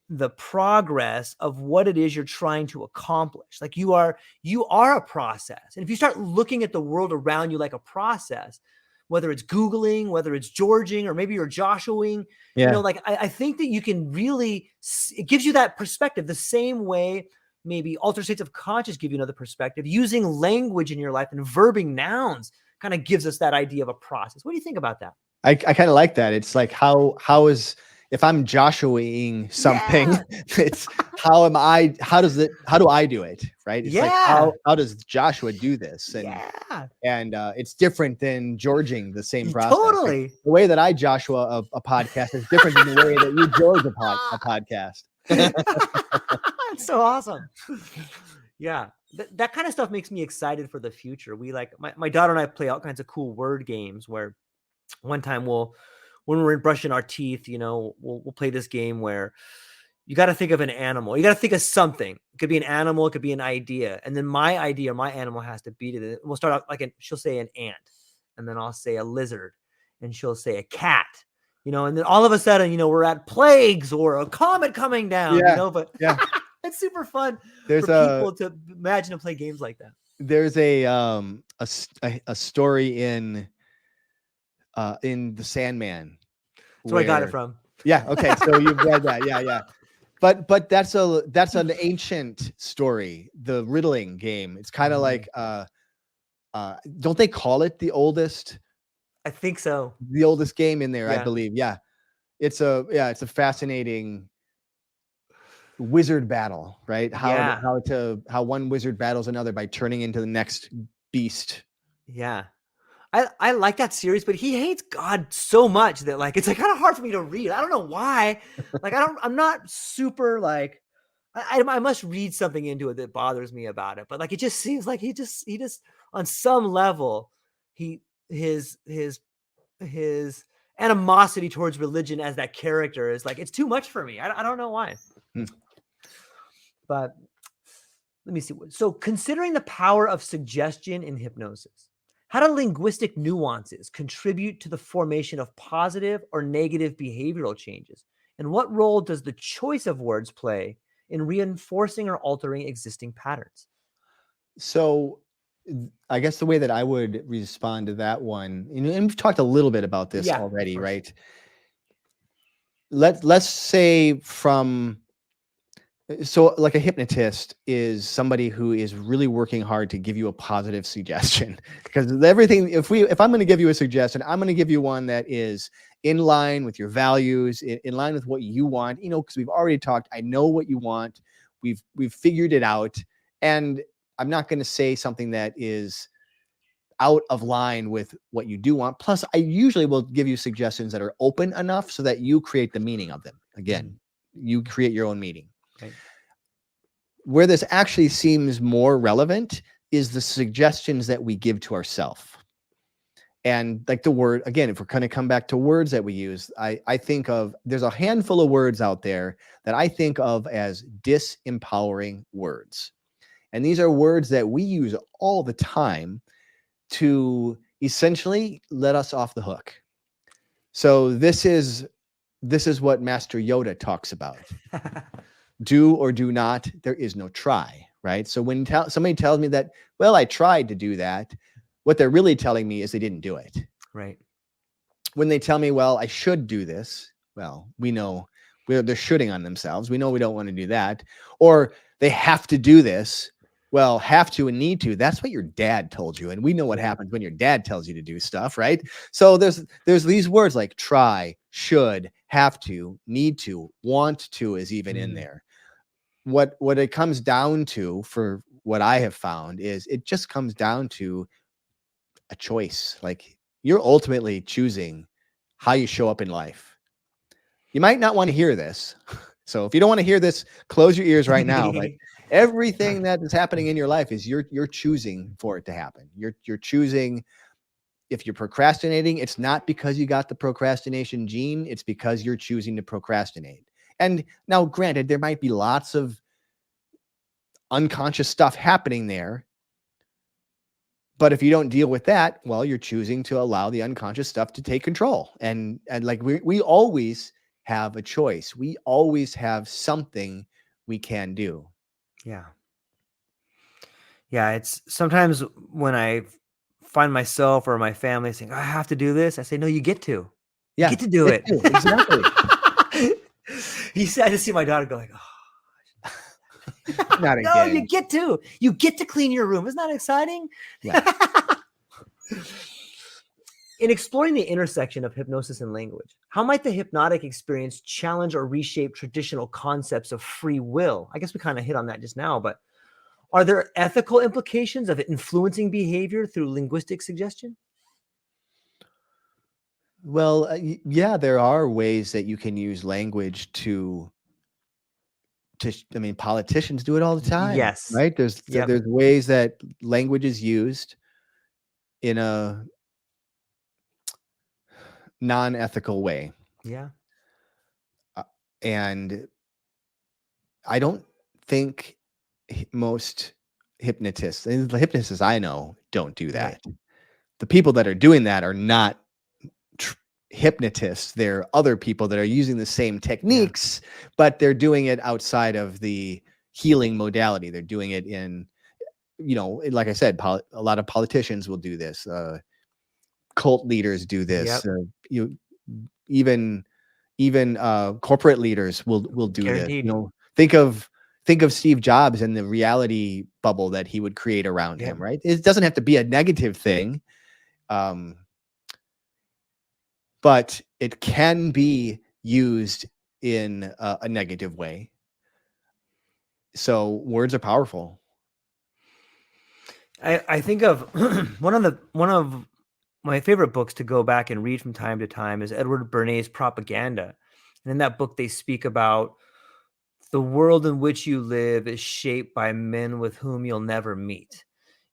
the progress of what it is you're trying to accomplish. Like you are a process. And if you start looking at the world around you like a process, whether it's Googling, whether it's Georging, or maybe you're Joshuaing, I think that you can really, it gives you that perspective the same way maybe altered states of conscious give you another perspective. Using language in your life and verbing nouns kind of gives us that idea of a process. What do you think about that? I kind of like that. It's like, how if I'm Joshuaing something, it's how do I do it? Right. It's like, how does Joshua do this? And, it's different than Georging the same process. Totally. Like, the way that I Joshua a podcast is different than the way that you George a podcast. That's so awesome. Yeah. That kind of stuff makes me excited for the future. We like my daughter and I play all kinds of cool word games where one time when we're brushing our teeth, we'll play this game where you got to think of an animal. You got to think of something. It could be an animal. It could be an idea. And then my idea, my animal has to beat it. We'll start out she'll say an ant, and then I'll say a lizard, and she'll say a cat, and then all of a sudden, we're at plagues or a comet coming down, but it's super fun for people to imagine and play games like that. There's a story in The Sandman. That's where I got it from. Yeah. Okay. So you've read that. Yeah. But that's an ancient story. The riddling game. It's kind of like, don't they call it the oldest? I think so. The oldest game in there, I believe. Yeah. It's a fascinating wizard battle, right? How one wizard battles another by turning into the next beast. Yeah. I like that series, but he hates God so much that it's kind of hard for me to read. I don't know why. I'm not super I must read something into it that bothers me about it. But it just seems like he just on some level, his animosity towards religion as that character is it's too much for me. I don't know why. But let me see. So considering the power of suggestion in hypnosis, how do linguistic nuances contribute to the formation of positive or negative behavioral changes? And what role does the choice of words play in reinforcing or altering existing patterns? So I guess the way that I would respond to that one, and we've talked a little bit about this already, right? Let's say so like a hypnotist is somebody who is really working hard to give you a positive suggestion, because everything, if I'm going to give you a suggestion, I'm going to give you one that is in line with your values, in line with what you want, because we've already talked. I know what you want. We've figured it out. And I'm not going to say something that is out of line with what you do want. Plus, I usually will give you suggestions that are open enough so that you create the meaning of them. Again, you create your own meaning. Okay. Where this actually seems more relevant is the suggestions that we give to ourselves. And the word, again, if we're going to come back to words that we use, I think of, there's a handful of words out there that I think of as disempowering words. And these are words that we use all the time to essentially let us off the hook. So this is what Master Yoda talks about. Do or do not, there is no try, right? So when somebody tells me that, well, I tried to do that, what they're really telling me is they didn't do it. Right. When they tell me, well, I should do this, well, we know they're shooting on themselves. We know we don't want to do that. Or they have to do this. Well, have to and need to, that's what your dad told you. And we know what happens when your dad tells you to do stuff, right? So there's these words like try, should, have to, need to, want to is even in there. What it comes down to, for what I have found, is it just comes down to a choice. Like, you're ultimately choosing how you show up in life. You might not want to hear this. So if you don't want to hear this, close your ears right now. But everything that is happening in your life is you're choosing for it to happen. You're choosing. If you're procrastinating, it's not because you got the procrastination gene. It's because you're choosing to procrastinate. And now, granted, there might be lots of unconscious stuff happening there. But if you don't deal with that, well, you're choosing to allow the unconscious stuff to take control. And like we always have a choice. We always have something we can do. Yeah. Yeah. It's sometimes when I find myself or my family saying, I have to do this, I say, no, you get to. You get to do it. Exactly. I just see my daughter go like, oh. Not No, again. you get to clean your room. Isn't that exciting? Yeah. In exploring the intersection of hypnosis and language, how might the hypnotic experience challenge or reshape traditional concepts of free will? I guess we kind of hit on that just now, but are there ethical implications of influencing behavior through linguistic suggestion? Well, yeah, there are ways that you can use language to I mean, politicians do it all the time. Yes. Right? There's ways that language is used in a non-ethical way. Yeah. And I don't think most hypnotists, and the hypnotists I know, don't do that. Right. The people that are doing that are not hypnotists. They're other people that are using the same techniques, but they're doing it outside of the healing modality. They're doing it in, like I said, a lot of politicians will do this. Cult leaders do this. Even corporate leaders will do Guaranteed. this. Think of Steve Jobs and the reality bubble that he would create around him, right? It doesn't have to be a negative thing. But it can be used in a negative way. So words are powerful. I think of one of my favorite books to go back and read from time to time is Edward Bernays' Propaganda. And in that book, they speak about the world in which you live is shaped by men with whom you'll never meet.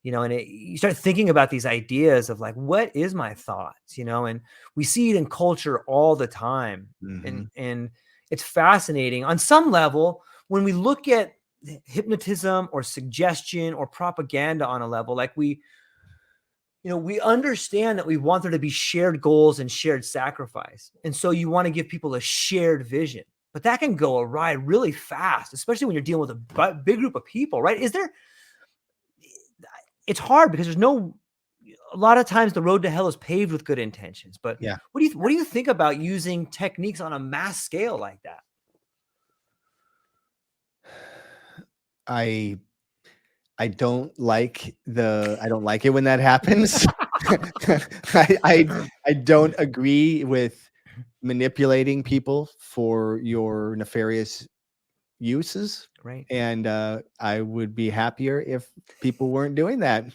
And you start thinking about these ideas of like, what is my thoughts, and we see it in culture all the time. Mm-hmm. And it's fascinating on some level when we look at hypnotism or suggestion or propaganda on a level, like we understand that we want there to be shared goals and shared sacrifice. And so you want to give people a shared vision, but that can go awry really fast, especially when you're dealing with a big group of people, right? It's hard because a lot of times the road to hell is paved with good intentions. But what do you think about using techniques on a mass scale like that? I don't like it when that happens. I don't agree with manipulating people for your nefarious uses. Right. And I would be happier if people weren't doing that.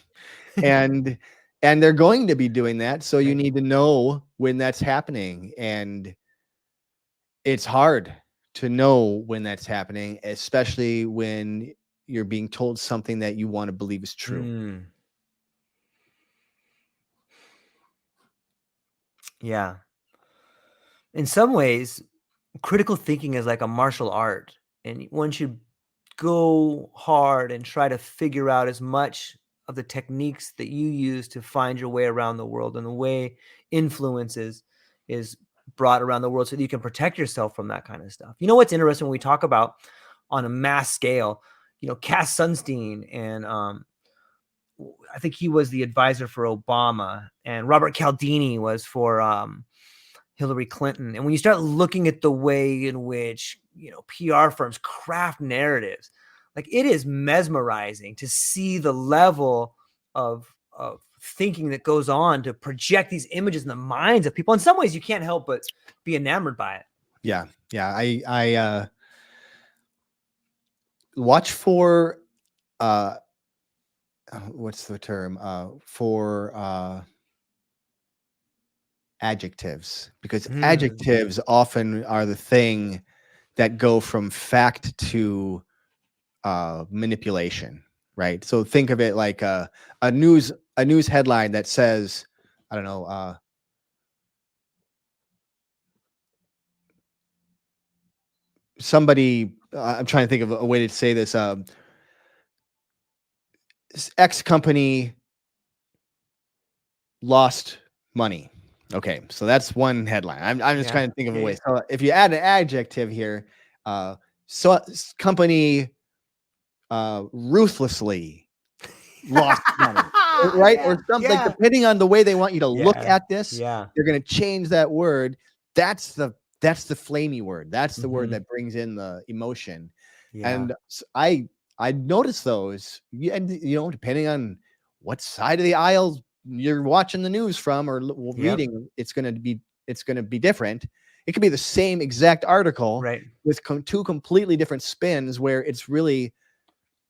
And they're going to be doing that. So you need to know when that's happening. And it's hard to know when that's happening, especially when you're being told something that you want to believe is true. Yeah. In some ways, critical thinking is like a martial art, and one should go hard and try to figure out as much of the techniques that you use to find your way around the world and the way influence is brought around the world so that you can protect yourself from that kind of stuff. What's interesting when we talk about on a mass scale, Cass Sunstein, and I think he was the advisor for Obama, and Robert Cialdini was for Hillary Clinton. And when you start looking at the way in which, PR firms craft narratives, like, it is mesmerizing to see the level of thinking that goes on to project these images in the minds of people. In some ways, you can't help but be enamored by it. Yeah. Yeah. I watch for, what's the term? For adjectives, because adjectives often are the thing that go from fact to manipulation, right? So think of it like a news headline that says, I don't know, somebody, I'm trying to think of a way to say this, X company lost money. Okay, so that's one headline. I'm just trying to think of a way. So if you add an adjective here, so company ruthlessly lost money, right? Or something, depending on the way they want you to look at this, they're going to change that word. That's the flamey word. That's the word that brings in the emotion. And I notice those, and depending on what side of the aisle you're watching the news from or reading, it's going to be different. It could be the same exact article, with two completely different spins, where it's really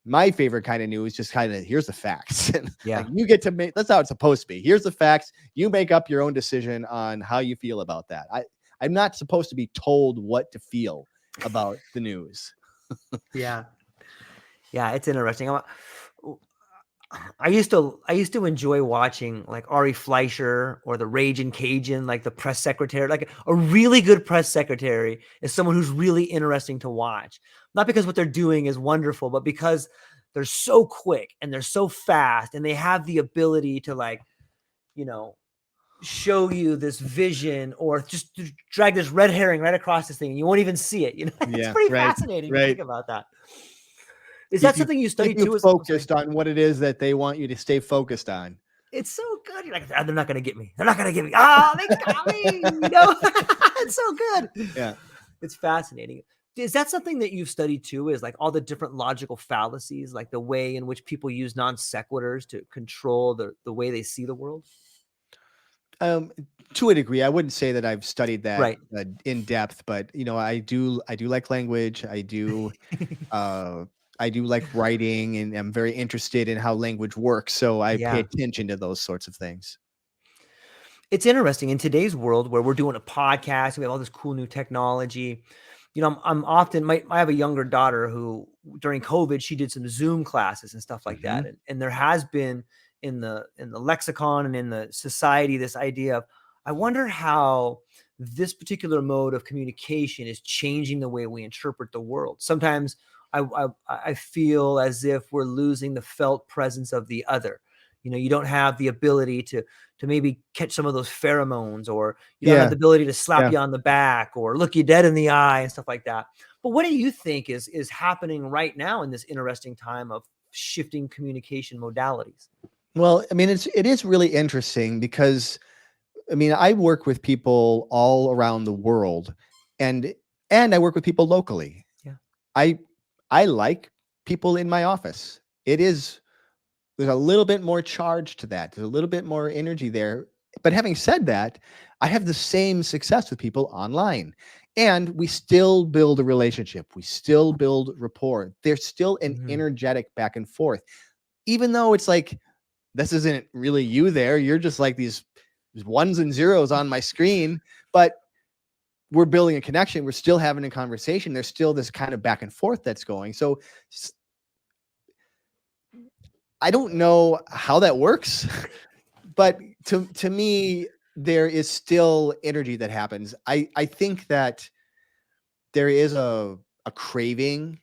my favorite kind of news. Just kind of, here's the facts. Like, you get to make, that's how it's supposed to be. Here's the facts. You make up your own decision on how you feel about that. I'm not supposed to be told what to feel about the news. Yeah, it's interesting. I used to enjoy watching like Ari Fleischer or the Raging Cajun, like the press secretary. Like, a really good press secretary is someone who's really interesting to watch. Not because what they're doing is wonderful, but because they're so quick and they're so fast, and they have the ability to, like, show you this vision, or just to drag this red herring right across this thing and you won't even see it. It's pretty fascinating to think about that. Is that something you study too? Focused on what it is that they want you to stay focused on. It's so good. You're like, they're not going to get me. They're not going to get me. Oh, they got me. It's so good. Yeah. It's fascinating. Is that something that you've studied too? Is like all the different logical fallacies, like the way in which people use non sequiturs to control the way they see the world? To a degree. I wouldn't say that I've studied that in depth, but I do like language. I do like writing, and I'm very interested in how language works. So I pay attention to those sorts of things. It's interesting in today's world where we're doing a podcast, we have all this cool new technology. I'm often, I have a younger daughter who during COVID, she did some Zoom classes and stuff like that. And there has been in the lexicon and in the society, this idea of, I wonder how this particular mode of communication is changing the way we interpret the world. Sometimes I feel as if we're losing the felt presence of the other. You don't have the ability to maybe catch some of those pheromones, or you don't have the ability to slap you on the back or look you dead in the eye and stuff like that. But what do you think is happening right now in this interesting time of shifting communication modalities? Well, I mean, it is really interesting because, I mean, I work with people all around the world, and I work with people locally. Yeah. I like people in my office. There's a little bit more charge to that. There's a little bit more energy there. But having said that, I have the same success with people online, and we still build a relationship. We still build rapport. There's still an energetic back and forth, even though it's like, this isn't really you there. You're just like these ones and zeros on my screen, but we're building a connection. We're still having a conversation. There's still this kind of back and forth that's going. So I don't know how that works, but to me, there is still energy that happens. I think that there is a craving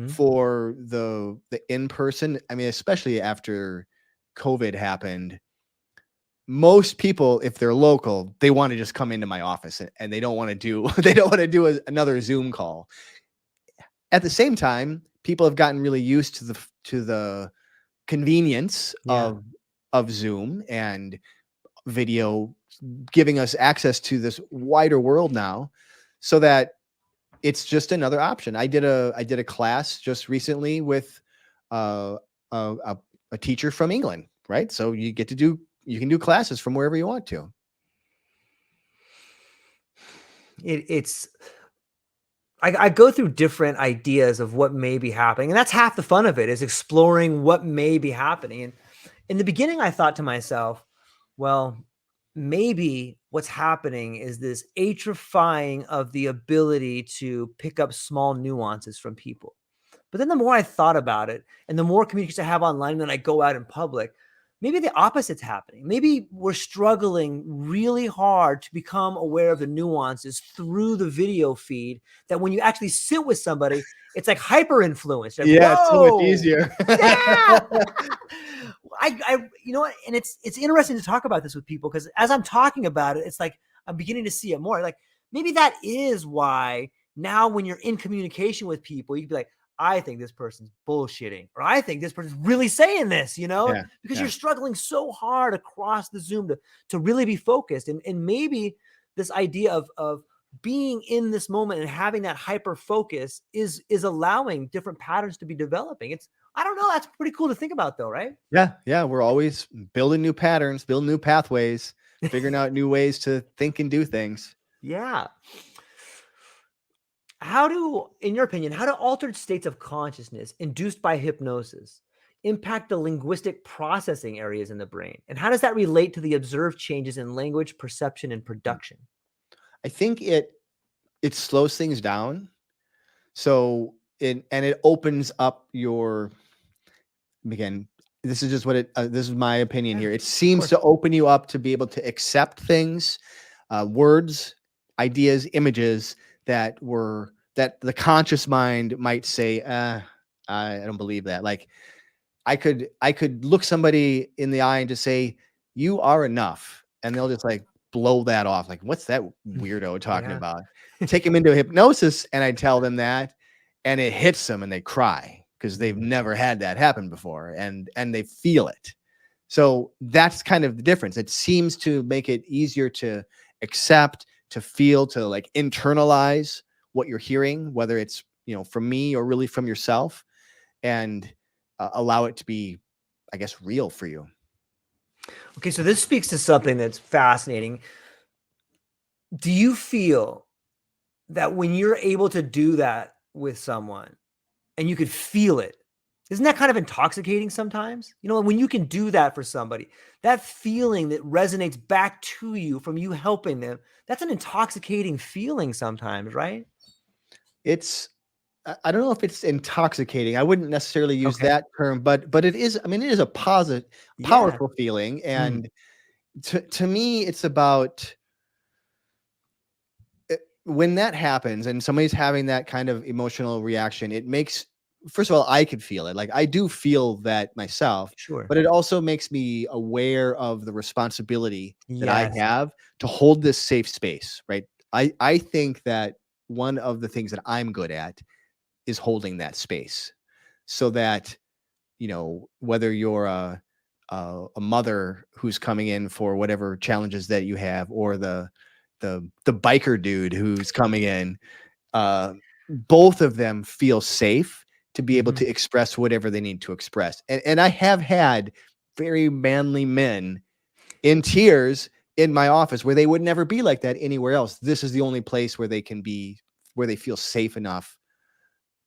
for the in-person. I mean, especially after COVID happened, most people, if they're local, they want to just come into my office, and they don't want to do another Zoom call. At the same time, people have gotten really used to the convenience of Zoom and video, giving us access to this wider world now, so that it's just another option. I did a class just recently with a teacher from England, right? So you get to do you can do classes from wherever you want to. I go through different ideas of what may be happening. And that's half the fun of it, is exploring what may be happening. And in the beginning, I thought to myself, well, maybe what's happening is this atrophying of the ability to pick up small nuances from people. But then the more I thought about it and the more communication I have online, when I go out in public, maybe the opposite's happening. Maybe we're struggling really hard to become aware of the nuances through the video feed, that when you actually sit with somebody, it's like hyper influence. Like, Yeah, it's so much whoa, easier. yeah. You know what? And it's interesting to talk about this with people, because as I'm talking about it, it's like I'm beginning to see it more. Like maybe that is why now when you're in communication with people, you can be like, I think this person's bullshitting, or I think this person's really saying this, Yeah, because yeah. you're struggling so hard across the Zoom to really be focused. And maybe this idea of being in this moment and having that hyper focus is allowing different patterns to be developing. I don't know. That's pretty cool to think about though, right? Yeah. Yeah. We're always building new patterns, building new pathways, figuring out new ways to think and do things. Yeah. In your opinion, how do altered states of consciousness induced by hypnosis impact the linguistic processing areas in the brain? And how does that relate to the observed changes in language, perception, and production? I think it slows things down. So it opens up your, again, this is just what this is my opinion here. It seems to open you up to be able to accept things, words, ideas, images that the conscious mind might say, I don't believe that. Like I could look somebody in the eye and just say, you are enough. And they'll just like blow that off. Like, what's that weirdo talking about? Take them into hypnosis. And I tell them that, and it hits them and they cry because they've never had that happen before. And they feel it. So that's kind of the difference. It seems to make it easier to accept, to feel, to like internalize what you're hearing, whether it's, from me or really from yourself, and allow it to be, I guess, real for you. Okay, so this speaks to something that's fascinating. Do you feel that when you're able to do that with someone and you could feel it, isn't that kind of intoxicating sometimes? When you can do that for somebody, that feeling that resonates back to you from you helping them, that's an intoxicating feeling sometimes, right? I don't know if it's intoxicating. I wouldn't necessarily use that term, but it is. I mean, it is a positive, powerful feeling. And to me, it's about when that happens and somebody's having that kind of emotional reaction. It makes, first of all, I could feel it. Like I do feel that myself, Sure. But it also makes me aware of the responsibility that I have to hold this safe space, right? I think that one of the things that I'm good at is holding that space, so that, whether you're a mother who's coming in for whatever challenges that you have, or the biker dude who's coming in, both of them feel safe to be able to express whatever they need to express. And I have had very manly men in tears in my office where they would never be like that anywhere else. This is the only place where they can be, where they feel safe enough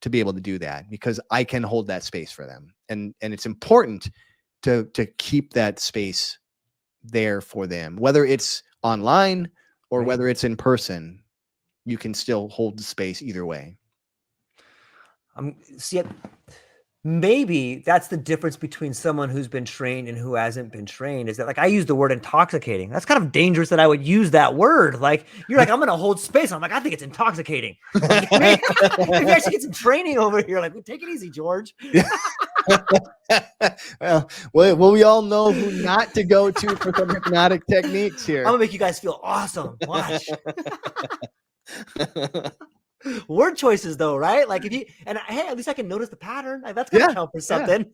to be able to do that, because I can hold that space for them. And it's important to keep that space there for them, whether it's online or whether it's in person. You can still hold the space either way. Maybe that's the difference between someone who's been trained and who hasn't been trained, is that, like, I use the word intoxicating. That's kind of dangerous that I would use that word. Like, you're like, I'm going to hold space. I'm like, I think it's intoxicating. Like, maybe I should get some training over here. Like, take it easy, George. well, we all know who not to go to for some hypnotic techniques here. I'm going to make you guys feel awesome. Watch. Word choices though, right? Like hey, at least I can notice the pattern. Like, that's gonna count for something.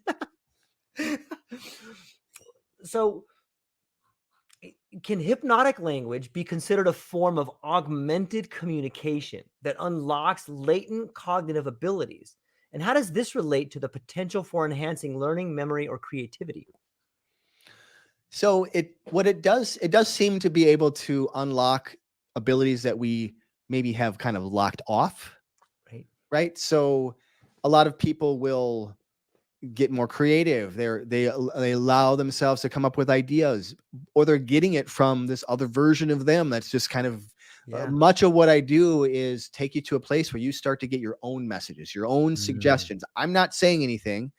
So can hypnotic language be considered a form of augmented communication that unlocks latent cognitive abilities? And how does this relate to the potential for enhancing learning, memory, or creativity? So it does seem to be able to unlock abilities that we maybe have kind of locked off, Right. right? So a lot of people will get more creative. They allow themselves to come up with ideas, or they're getting it from this other version of them. That's just kind of Yeah. much of what I do is take you to a place where you start to get your own messages, your own Mm, suggestions. I'm not saying anything,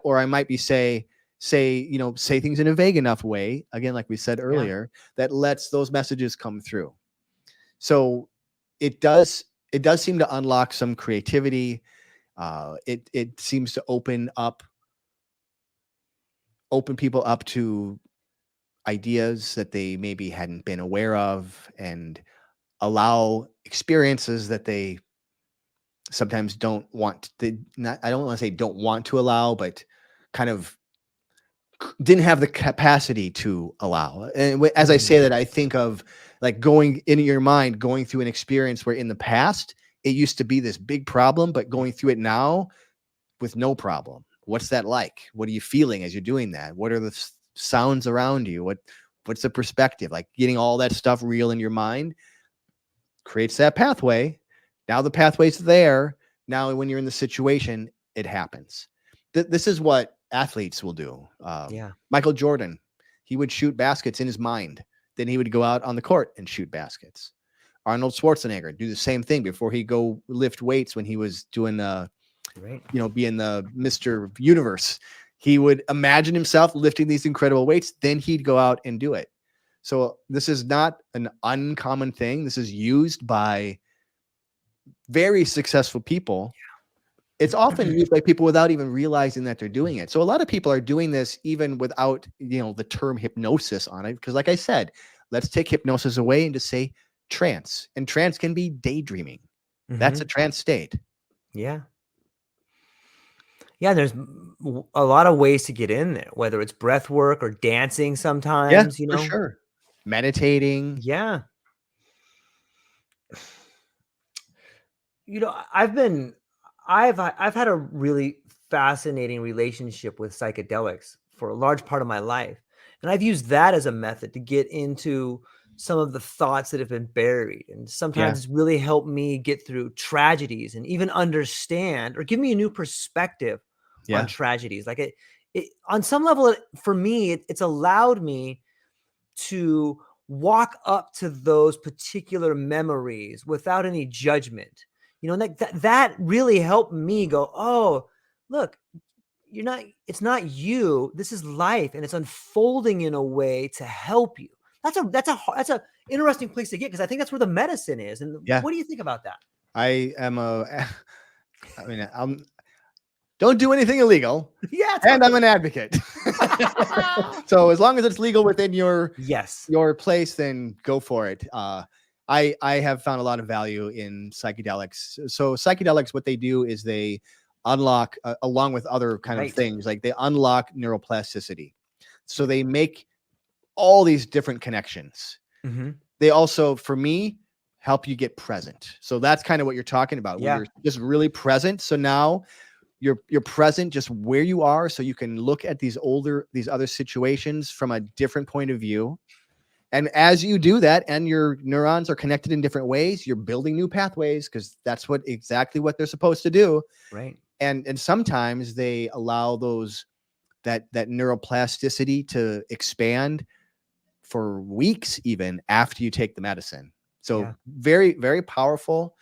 or I might be say things in a vague enough way. Again, like we said yeah. earlier, that lets those messages come through. So it does seem to unlock some creativity. It seems to open people up to ideas that they maybe hadn't been aware of, and allow experiences that they sometimes don't want to, not, I don't want to say don't want to allow, but kind of didn't have the capacity to allow. And as I say Mm, that, I think of like going in your mind, going through an experience where in the past it used to be this big problem, but going through it now with no problem. What's that like? What are you feeling as you're doing that? What are the sounds around you? What's the perspective? Like getting all that stuff real in your mind creates that pathway. Now the pathway's there. Now when you're in the situation, it happens. This is what athletes will do. yeah. Michael Jordan, he would shoot baskets in his mind. Then he would go out on the court and shoot baskets. Arnold Schwarzenegger do the same thing before he go lift weights when he was doing Right. being the Mr. Universe. He would imagine himself lifting these incredible weights, then he'd go out and do it. So this is not an uncommon thing. This is used by very successful people. It's often used by people without even realizing that they're doing it. So a lot of people are doing this even without, the term hypnosis on it. Because like I said, let's take hypnosis away and just say trance. And trance can be daydreaming. That's a Mhm. trance state. Yeah. Yeah, there's a lot of ways to get in there, whether it's breath work or dancing Yeah, sometimes, for sure. Meditating. Yeah. I've had a really fascinating relationship with psychedelics for a large part of my life. And I've used that as a method to get into some of the thoughts that have been buried. And Yeah. sometimes it's really helped me get through tragedies and even understand or give me a new perspective on Yeah. tragedies. Like it on some level, for me, it's allowed me to walk up to those particular memories without any judgment. And that really helped me go, oh, look, it's not you. This is life, and it's unfolding in a way to help you. That's a interesting place to get, because I think that's where the medicine is. And Yeah. what do you think about that? I mean, don't do anything illegal. Yeah, And I'm an advocate. So as long as it's legal within yes. your place, then go for it. I have found a lot of value in psychedelics. So psychedelics, what they do is they unlock, along with other kind of Right. things, like they unlock neuroplasticity. So they make all these different connections. Mm-hmm. They also, for me, help you get present. So that's kind of what you're talking about, where Yeah. you're just really present. So now you're present just where you are, so you can look at these other situations from a different point of view. And as you do that, and your neurons are connected in different ways, you're building new pathways, because that's exactly what they're supposed to do. Right. And sometimes they allow that neuroplasticity to expand for weeks, even after you take the medicine. So Yeah. very, very powerful.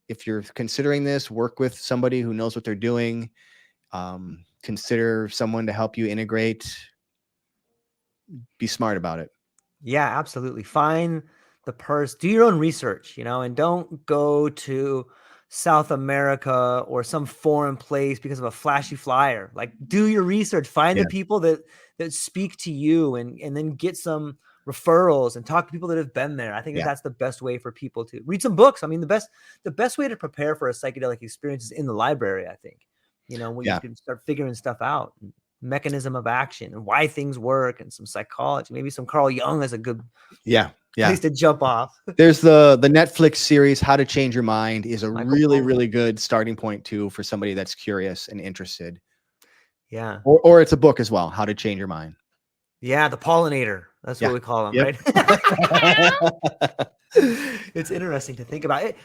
If you're considering this, work with somebody who knows what they're doing. Consider someone to help you integrate. Be smart about it. Yeah, absolutely. Find the person, do your own research, and don't go to South America or some foreign place because of a flashy flyer. Like, do your research, find Yeah. the people that speak to you, and then get some referrals and talk to people that have been there. I think Yeah. that's the best way for people to read some books. I mean, the best way to prepare for a psychedelic experience is in the library, I think. Where you Yeah. can start figuring stuff out. Mechanism of action and why things work, and some psychology, maybe some Carl Jung is a good Yeah. place to jump off. There's the Netflix series How to Change Your Mind is a Michael really, Pollan. really good starting point too for somebody that's curious and interested. Yeah. Or it's a book as well, How to Change Your Mind. Yeah, the pollinator. That's what Yeah. we call them, Yep. right? It's interesting to think about it.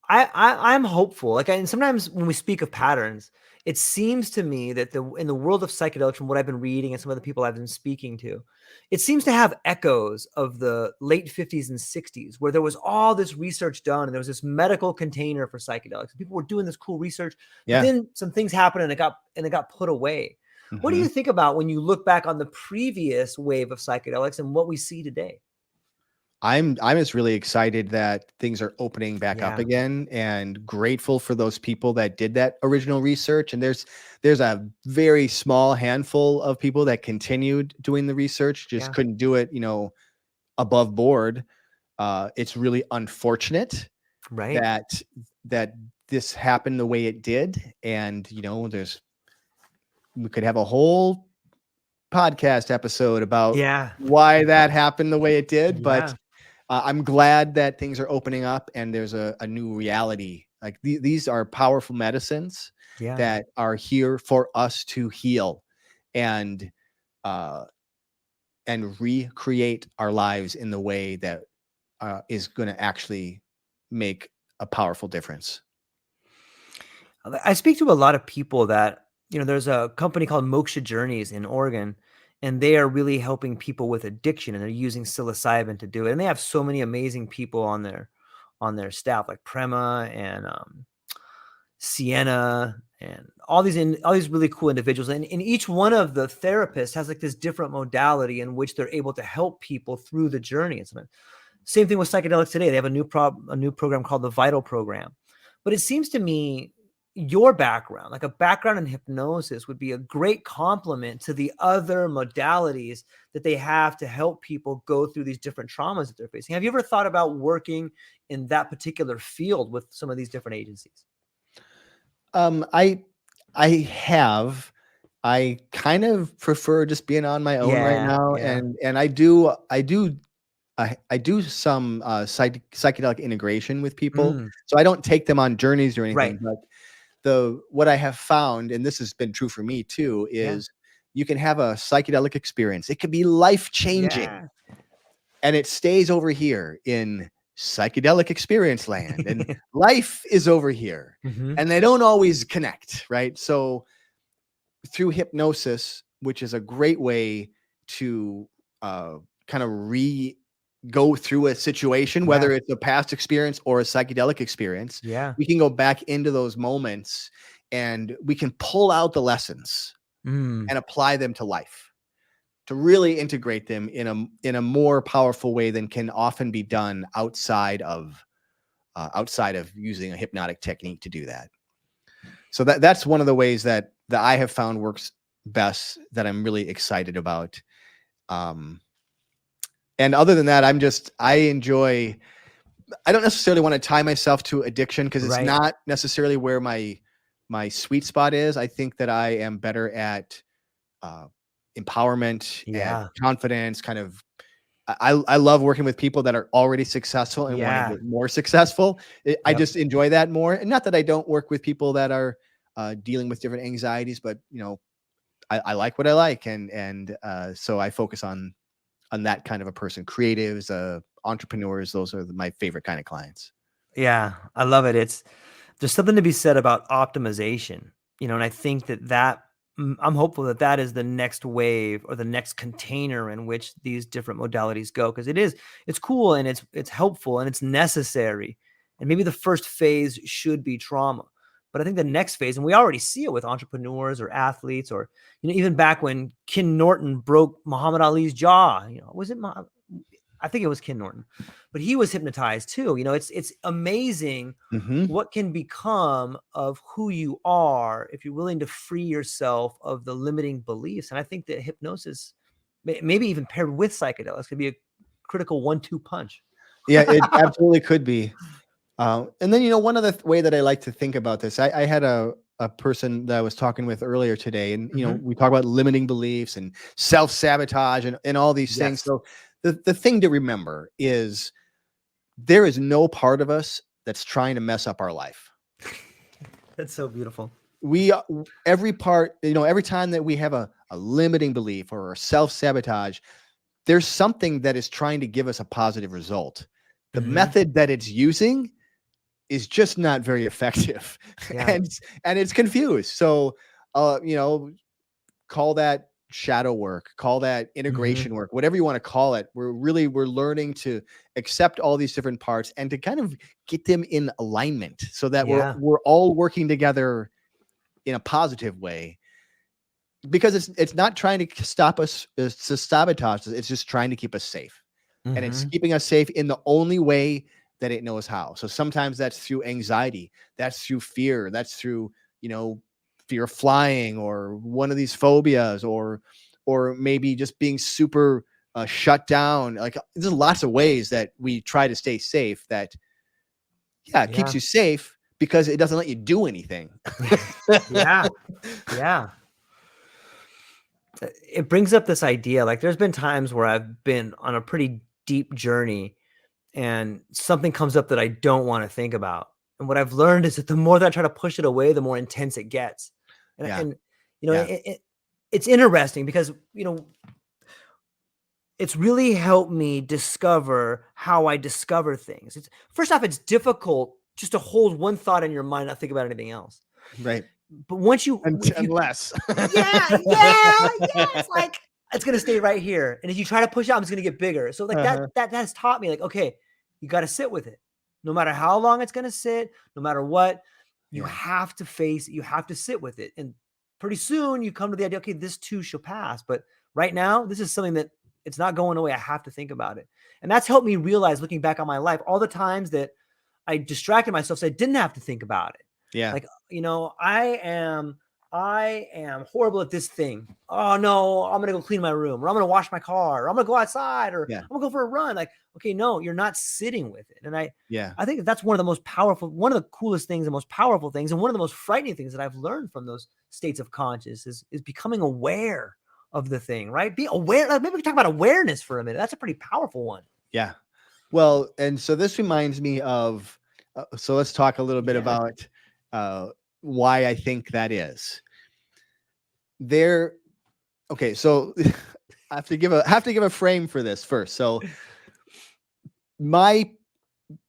I'm hopeful. Like, and sometimes when we speak of patterns, it seems to me that in the world of psychedelics, from what I've been reading and some of the people I've been speaking to, it seems to have echoes of the late 50s and 60s, where there was all this research done and there was this medical container for psychedelics. People were doing this cool research, but Yeah. then some things happened and it got put away. What do Mhm. you think about when you look back on the previous wave of psychedelics and what we see today? I'm just really excited that things are opening back up Yeah, again, and grateful for those people that did that original research. And there's a very small handful of people that continued doing the research, just yeah, couldn't do it, above board. It's really unfortunate right. that that this happened the way it did. And we could have a whole podcast episode about Yeah, why that happened the way it did, but yeah, I'm glad that things are opening up and there's a new reality. Like these are powerful medicines yeah. that are here for us to heal and uh, and recreate our lives in the way that is going to actually make a powerful difference. I speak to a lot of people that, there's a company called Moksha Journeys in Oregon, and they are really helping people with addiction, and they're using psilocybin to do it. And they have so many amazing people on their staff, like Prema and Sienna and all these really cool individuals. And each one of the therapists has like this different modality in which they're able to help people through the journey. It's same thing with psychedelics today. They have a new program called the Vital Program. But it seems to me your background, like a background in hypnosis, would be a great complement to the other modalities that they have to help people go through these different traumas that they're facing. Have you ever thought about working in that particular field with some of these different agencies? I have. I kind of prefer just being on my own right Yeah, now, yeah. and I do some psychedelic integration with people, Mm, so I don't take them on journeys or right. anything. But the what I have found, and this has been true for me too, Yeah. is you can have a psychedelic experience. It can be life changing, Yeah. and it stays over here in psychedelic experience land, and life is over here, Hmm. and they don't always connect, right? So through hypnosis, which is a great way to kind of go through a situation, Yeah. whether it's a past experience or a psychedelic experience, Yeah. we can go back into those moments and we can pull out the lessons Mm. and apply them to life to really integrate them in a more powerful way than can often be done outside of using a hypnotic technique to do that. So that's one of the ways that I have found works best, that I'm really excited about. Um, and other than that, I don't necessarily want to tie myself to addiction, because it's Right. not necessarily where my sweet spot is. I think that I am better at uh, empowerment, at Yeah. confidence, kind of. I love working with people that are already successful and want to Yeah. get more successful. I Yep. just enjoy that more. And not that I don't work with people that are dealing with different anxieties, but I like what I like, and so I focus on that kind of a person. Creatives, entrepreneurs, those are my favorite kind of clients. Yeah. I love it. There's something to be said about optimization, and I think I'm hopeful that that is the next wave or the next container in which these different modalities go. Cause it's cool and it's helpful and it's necessary. And maybe the first phase should be trauma. But I think the next phase, and we already see it with entrepreneurs or athletes, or, even back when Ken Norton broke Muhammad Ali's jaw, was it, I think it was Ken Norton, but he was hypnotized too. It's amazing Hmm. what can become of who you are if you're willing to free yourself of the limiting beliefs. And I think that hypnosis, maybe even paired with psychedelics, could be a critical 1-2 punch. Yeah, it absolutely could be. And then, one other way that I like to think about this, I had a person that I was talking with earlier today, and Hmm. we talk about limiting beliefs and self-sabotage and all these things. Yes, So the thing to remember is there is no part of us that's trying to mess up our life. that's so beautiful. every part, every time that we have a limiting belief or a self-sabotage, there's something that is trying to give us a positive result. The method that it's using is just not very effective. Yeah. and it's confused. So, call that shadow work, call that integration work, whatever you want to call it. We're learning to accept all these different parts and to kind of get them in alignment so that we're all working together in a positive way, because it's not trying to stop us, to sabotage us. It's just trying to keep us safe. And it's keeping us safe in the only way that it knows how. So sometimes that's through anxiety, that's through fear, that's through, fear of flying or one of these phobias, or maybe just being super shut down. Like, there's lots of ways that we try to stay safe that, it keeps you safe because it doesn't let you do anything. Yeah. It brings up this idea. Like, there's been times where I've been on a pretty deep journey and something comes up that I don't want to think about. And what I've learned is that the more that I try to push it away, the more intense it gets. And it's interesting because, it's really helped me discover how I discover things. First off, it's difficult just to hold one thought in your mind, not think about anything else. Right. But once unless it's like, it's going to stay right here. And if you try to push out, it's going to get bigger. So like that has taught me, like, okay, you got to sit with it. No matter how long it's going to sit, no matter what, you have to face it. You have to sit with it. And pretty soon you come to the idea, okay, this too shall pass. But right now, this is something that it's not going away. I have to think about it. And that's helped me realize, looking back on my life, all the times that I distracted myself so I didn't have to think about it. Yeah. Like, I am horrible at this thing. Oh no, I'm going to go clean my room, or I'm going to wash my car, or I'm going to go outside, or I'm going to go for a run. Like, okay, no, you're not sitting with it. And I think that's one of the most powerful, one of the coolest things, the most powerful things, and one of the most frightening things that I've learned from those states of consciousness is becoming aware of the thing, right? Be aware. Like, maybe we can talk about awareness for a minute. That's a pretty powerful one. Yeah. Well, and so this reminds me of, so let's talk a little bit about why I think that is. Okay, so I have to give a frame for this first. So my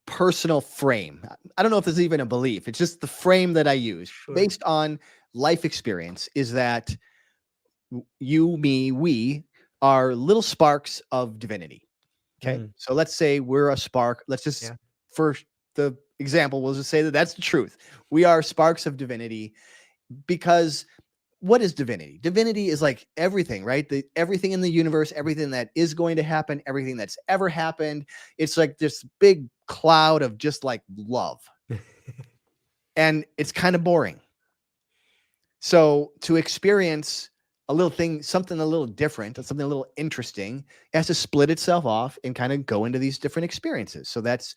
personal frame, I don't know if this is even a belief, it's just the frame that I use based on life experience, is that you, me, we are little sparks of divinity. Okay. So let's say we're a spark. Let's just, for the example, we'll just say that that's the truth. We are sparks of divinity, because what is divinity? Divinity is like everything, right? Everything in the universe, everything that is going to happen, everything that's ever happened. It's like this big cloud of just like love. And it's kind of boring. So to experience a little thing, something a little different, something a little interesting, it has to split itself off and kind of go into these different experiences. So that's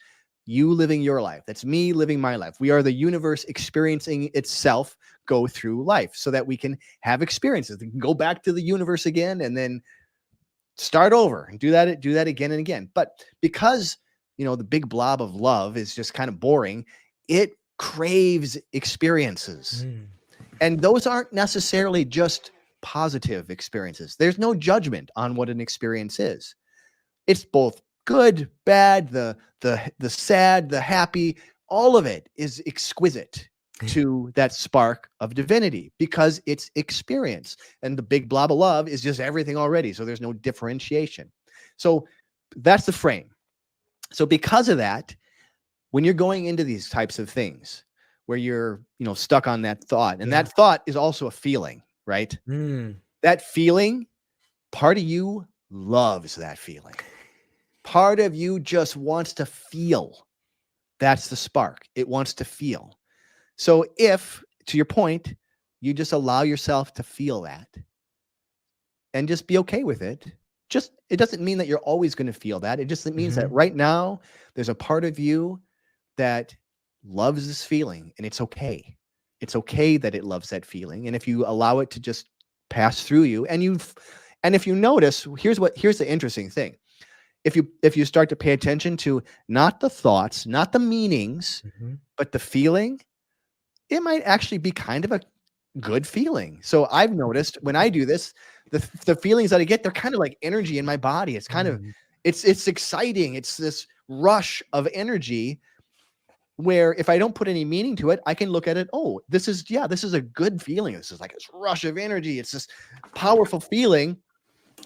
you living your life. That's me living my life. We are the universe experiencing itself go through life so that we can have experiences. We can go back to the universe again and then start over and do that again and again. But because, the big blob of love is just kind of boring, it craves experiences. And those aren't necessarily just positive experiences. There's no judgment on what an experience is. It's both good, bad, the sad, the happy. All of it is exquisite to that spark of divinity because it's experience. And the big blob of love is just everything already. So there's no differentiation. So that's the frame. So because of that, when you're going into these types of things where you're, stuck on that thought, and that thought is also a feeling, right? That feeling, part of you loves that feeling. Part of you just wants to feel. That's the spark. It wants to feel. So if, to your point, you just allow yourself to feel that and just be okay with it, it doesn't mean that you're always going to feel that. It just means that right now there's a part of you that loves this feeling, and it's okay. It's okay that it loves that feeling. And if you allow it to just pass through you, and if you notice, here's the interesting thing. If you start to pay attention to not the thoughts, not the meanings, but the feeling, it might actually be kind of good feeling. So I've noticed when I do this, the feelings that I get, they're kind of like energy in my body. It's kind of, Mm. it's exciting. It's this rush of energy where if I don't put any meaning to it, I can look at it. Oh, this is a good feeling. This is like this rush of energy. It's this powerful feeling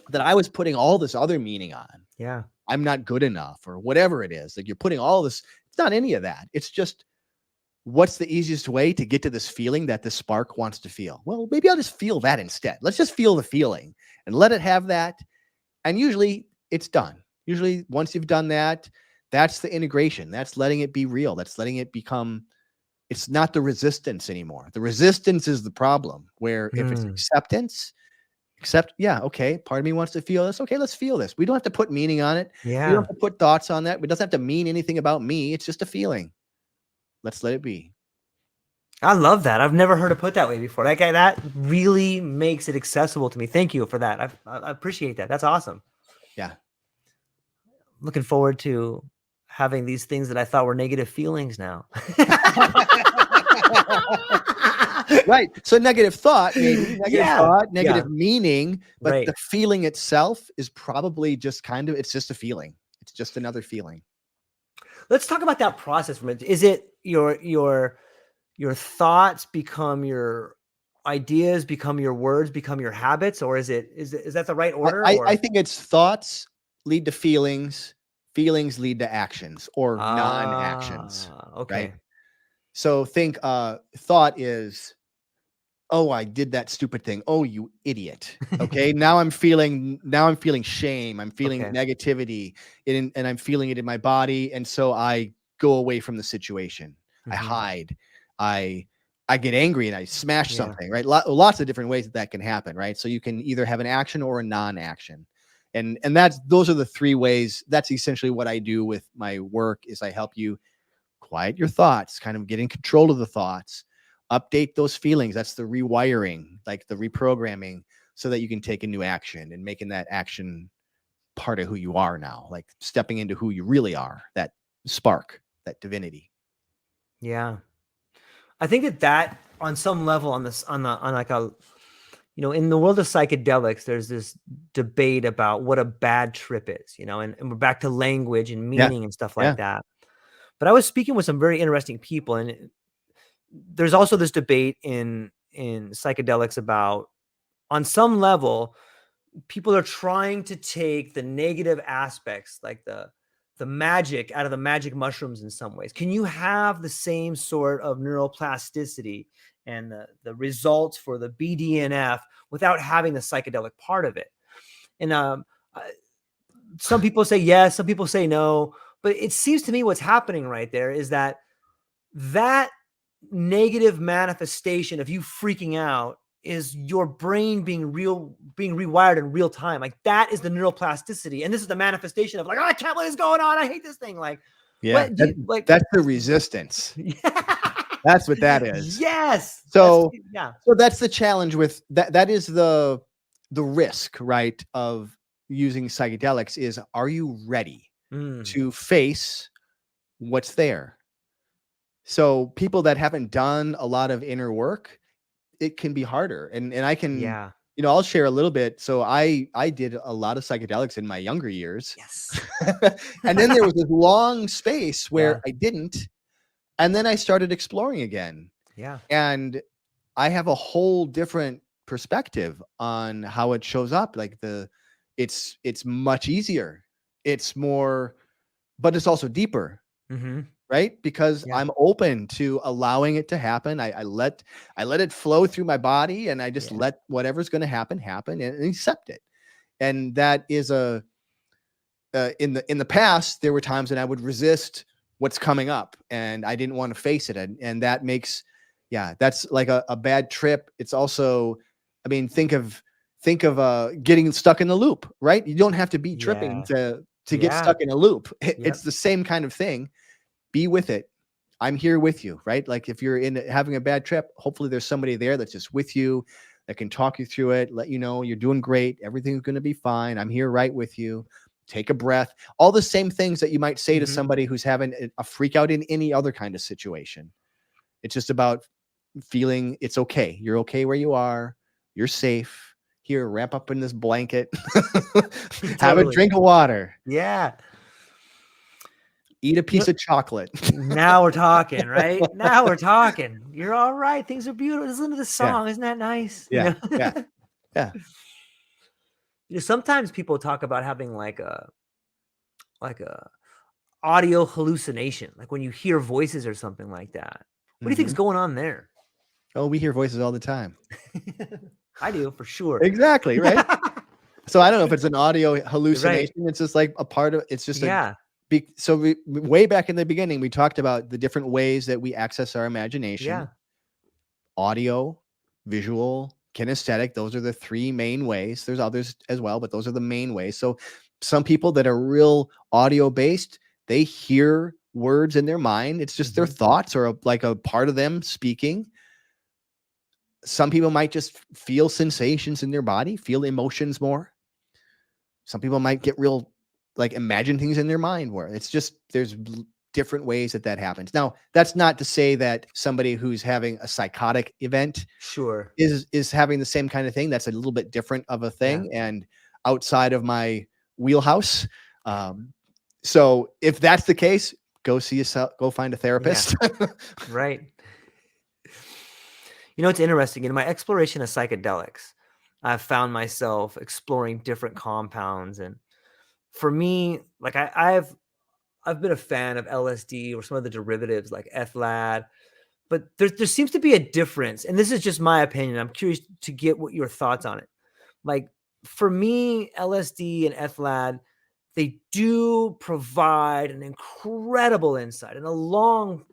that I was putting all this other meaning on. Yeah. I'm not good enough or whatever it is. Like you're putting all this, it's not any of that. It's just, what's the easiest way to get to this feeling that the spark wants to feel? Well, maybe I'll just feel that instead. Let's just feel the feeling and let it have that. And usually it's done. Usually once you've done that, that's the integration. That's letting it be real. That's letting it become, it's not the resistance anymore. The resistance is the problem, where if it's acceptance, okay, part of me wants to feel this. Okay, let's feel this. We don't have to put meaning on it. We don't Yeah. have to put thoughts on that. It doesn't have to mean anything about me. It's just a feeling. Let's let it be. I love that. I've never heard it put that way before. Like that really makes it accessible to me. Thank you for that. I appreciate that. That's awesome. Yeah. Looking forward to having these things that I thought were negative feelings now. Right. So negative thought, maybe negative thought, negative Yeah. meaning, but Right. the feeling itself is probably just kind of, it's just a feeling. It's just another feeling. Let's talk about that process for a minute. Is it your thoughts become your ideas, become your words, become your habits, or is that the right order? I think it's thoughts lead to feelings, feelings lead to actions or non-actions. Okay. Right. So think thought is, oh, I did that stupid thing. Oh, you idiot. Okay. Now I'm feeling shame. I'm feeling Okay. negativity and I'm feeling it in my body. And so I go away from the situation. I hide. I get angry and I smash something, right? Lots of different ways that can happen, right? So you can either have an action or a non-action. And those are the three ways. That's essentially what I do with my work is I help you quiet your thoughts, kind of get in control of the thoughts, update those feelings. That's the rewiring, like the reprogramming, so that you can take a new action and making that action part of who you are now, like stepping into who you really are, that spark, that divinity. Yeah. I think that on some level on like a, in the world of psychedelics, there's this debate about what a bad trip is, and we're back to language and meaning and stuff like that. But I was speaking with some very interesting people, and there's also this debate in psychedelics about, on some level, people are trying to take the negative aspects, like the magic out of the magic mushrooms in some ways. Can you have the same sort of neuroplasticity and the results for the BDNF without having the psychedelic part of it? And some people say yes, some people say no, but it seems to me what's happening right there is that negative manifestation of you freaking out is your brain being rewired in real time. Like that is the neuroplasticity. And this is the manifestation of like, oh, I can't believe what's going on. I hate this thing. Like, yeah, that's the resistance. That's what that is. Yes. So that's the challenge with that. That is the risk, right, of using psychedelics is, are you ready to face what's there? So people that haven't done a lot of inner work, it can be harder. And I can, I'll share a little bit. So I did a lot of psychedelics in my younger years. Yes. And then there was this long space where I didn't. And then I started exploring again. Yeah. And I have a whole different perspective on how it shows up. Like it's much easier. It's more, but it's also deeper. Right? Because I'm open to allowing it to happen. I let it flow through my body, and I just let whatever's going to happen and accept it. And that is in the past, there were times when I would resist what's coming up and I didn't want to face it. And that makes, that's like a bad trip. It's also, I mean, think of getting stuck in the loop, right? You don't have to be tripping to get stuck in a loop. It's the same kind of thing. Be with it. I'm here with you, right? Like if you're having a bad trip, hopefully there's somebody there that's just with you that can talk you through it, let you know you're doing great. Everything's going to be fine. I'm here right with you. Take a breath. All the same things that you might say to somebody who's having a freak out in any other kind of situation. It's just about feeling it's okay. You're okay where you are. You're safe. Here, wrap up in this blanket. Have a Totally. drink of water. Yeah. Eat a piece of chocolate. Now we're talking, right? Now we're talking. You're all right. Things are beautiful. Listen to the Yeah. song. Isn't that nice? Yeah. Yeah. Yeah. Sometimes people talk about having like a audio hallucination, like when you hear voices or something like that. What do you think is going on there? Oh, we hear voices all the time. I do, for sure. Exactly, right? So I don't know if it's an audio hallucination. Right. It's just like a part of it's just Yeah. so we way back in the beginning, we talked about the different ways that we access our imagination. Yeah. Audio, visual, kinesthetic. Those are the three main ways. There's others as well, but those are the main ways. So some people that are real audio based, they hear words in their mind. It's just their thoughts or like a part of them speaking. Some people might just feel sensations in their body, feel emotions more. Some people might get real, like imagine things in their mind where it's just, there's different ways that happens. Now, that's not to say that somebody who's having a psychotic event Sure. is having the same kind of thing. That's a little bit different of a thing and outside of my wheelhouse. So if that's the case, go find a therapist. Yeah. Right. You know, it's interesting. In my exploration of psychedelics, I've found myself exploring different compounds. And for me, like I've been a fan of LSD or some of the derivatives like FLAD, but there seems to be a difference. And this is just my opinion. I'm curious to get what your thoughts on it. Like for me, LSD and FLAD, they do provide an incredible insight and a long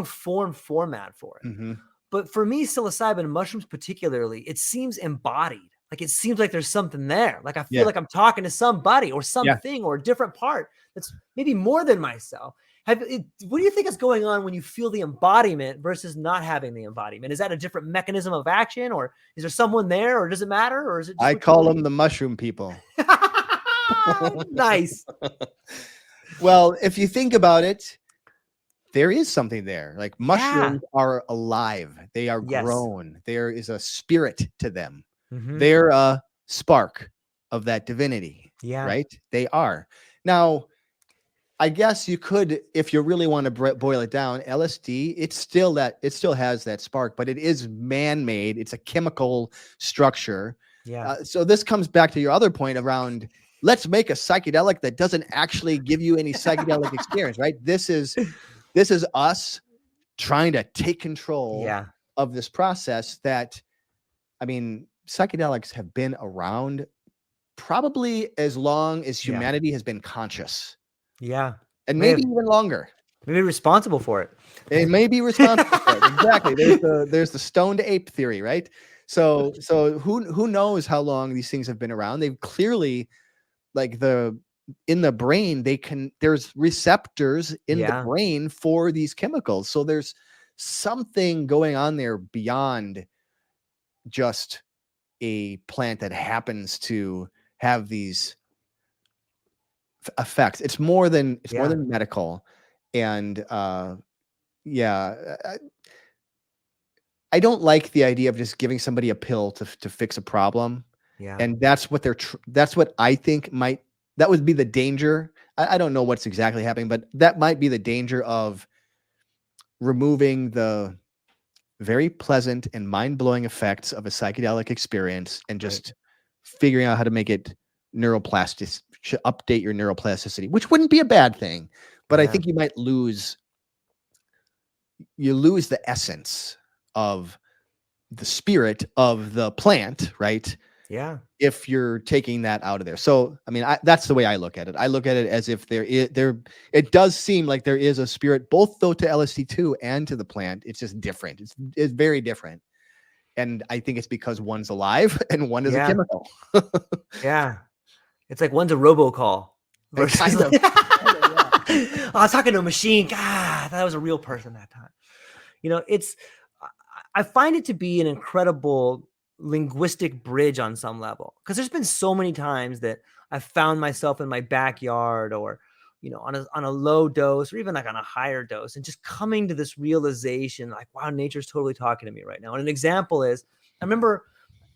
form format for it. But for me, psilocybin, mushrooms particularly, it seems embodied. Like it seems like there's something there. Like I feel like I'm talking to somebody or something or a different part that's maybe more than myself. What do you think is going on when you feel the embodiment versus not having the embodiment? Is that a different mechanism of action, or is there someone there, or does it matter? Or is it? I call them the mushroom people. Nice. Well, if you think about it, there is something there. Like mushrooms are alive. They are grown. There is a spirit to them. They're a spark of that divinity. Yeah. Right? They are. Now, I guess you could, if you really want to boil it down, LSD, it still has that spark, but it is man-made. It's a chemical structure. Yeah. So this comes back to your other point around, let's make a psychedelic that doesn't actually give you any psychedelic experience, right? This is us trying to take control of this process that, I mean, psychedelics have been around probably as long as humanity has been conscious. Yeah. And maybe even longer. Maybe responsible for it. It may be responsible for it. Exactly. There's the stoned ape theory, right? So who knows how long these things have been around? They've clearly, like in the brain, there's receptors in the brain for these chemicals. So there's something going on there beyond just a plant that happens to have these effects. It's more than medical. And I don't like the idea of just giving somebody a pill to fix a problem. Yeah. And that's what that's what I think that would be the danger. I don't know what's exactly happening, but that might be the danger of removing the very pleasant and mind-blowing effects of a psychedelic experience and just figuring out how to make it neuroplastic, update your neuroplasticity, which wouldn't be a bad thing. But I think you might lose the essence of the spirit of the plant, right? Yeah. If you're taking that out of there. So, I mean, that's the way I look at it. I look at it as if it does seem like there is a spirit, both though to LSD2 and to the plant. It's just different. It's very different. And I think it's because one's alive and one is a chemical. Yeah. It's like one's a robocall. Kind of. I was talking to a machine. God, I thought that was a real person that time. You know, I find it to be an incredible linguistic bridge on some level, because there's been so many times that I found myself in my backyard or, on a low dose or even like on a higher dose, and just coming to this realization, like, wow, nature's totally talking to me right now. And an example is, I remember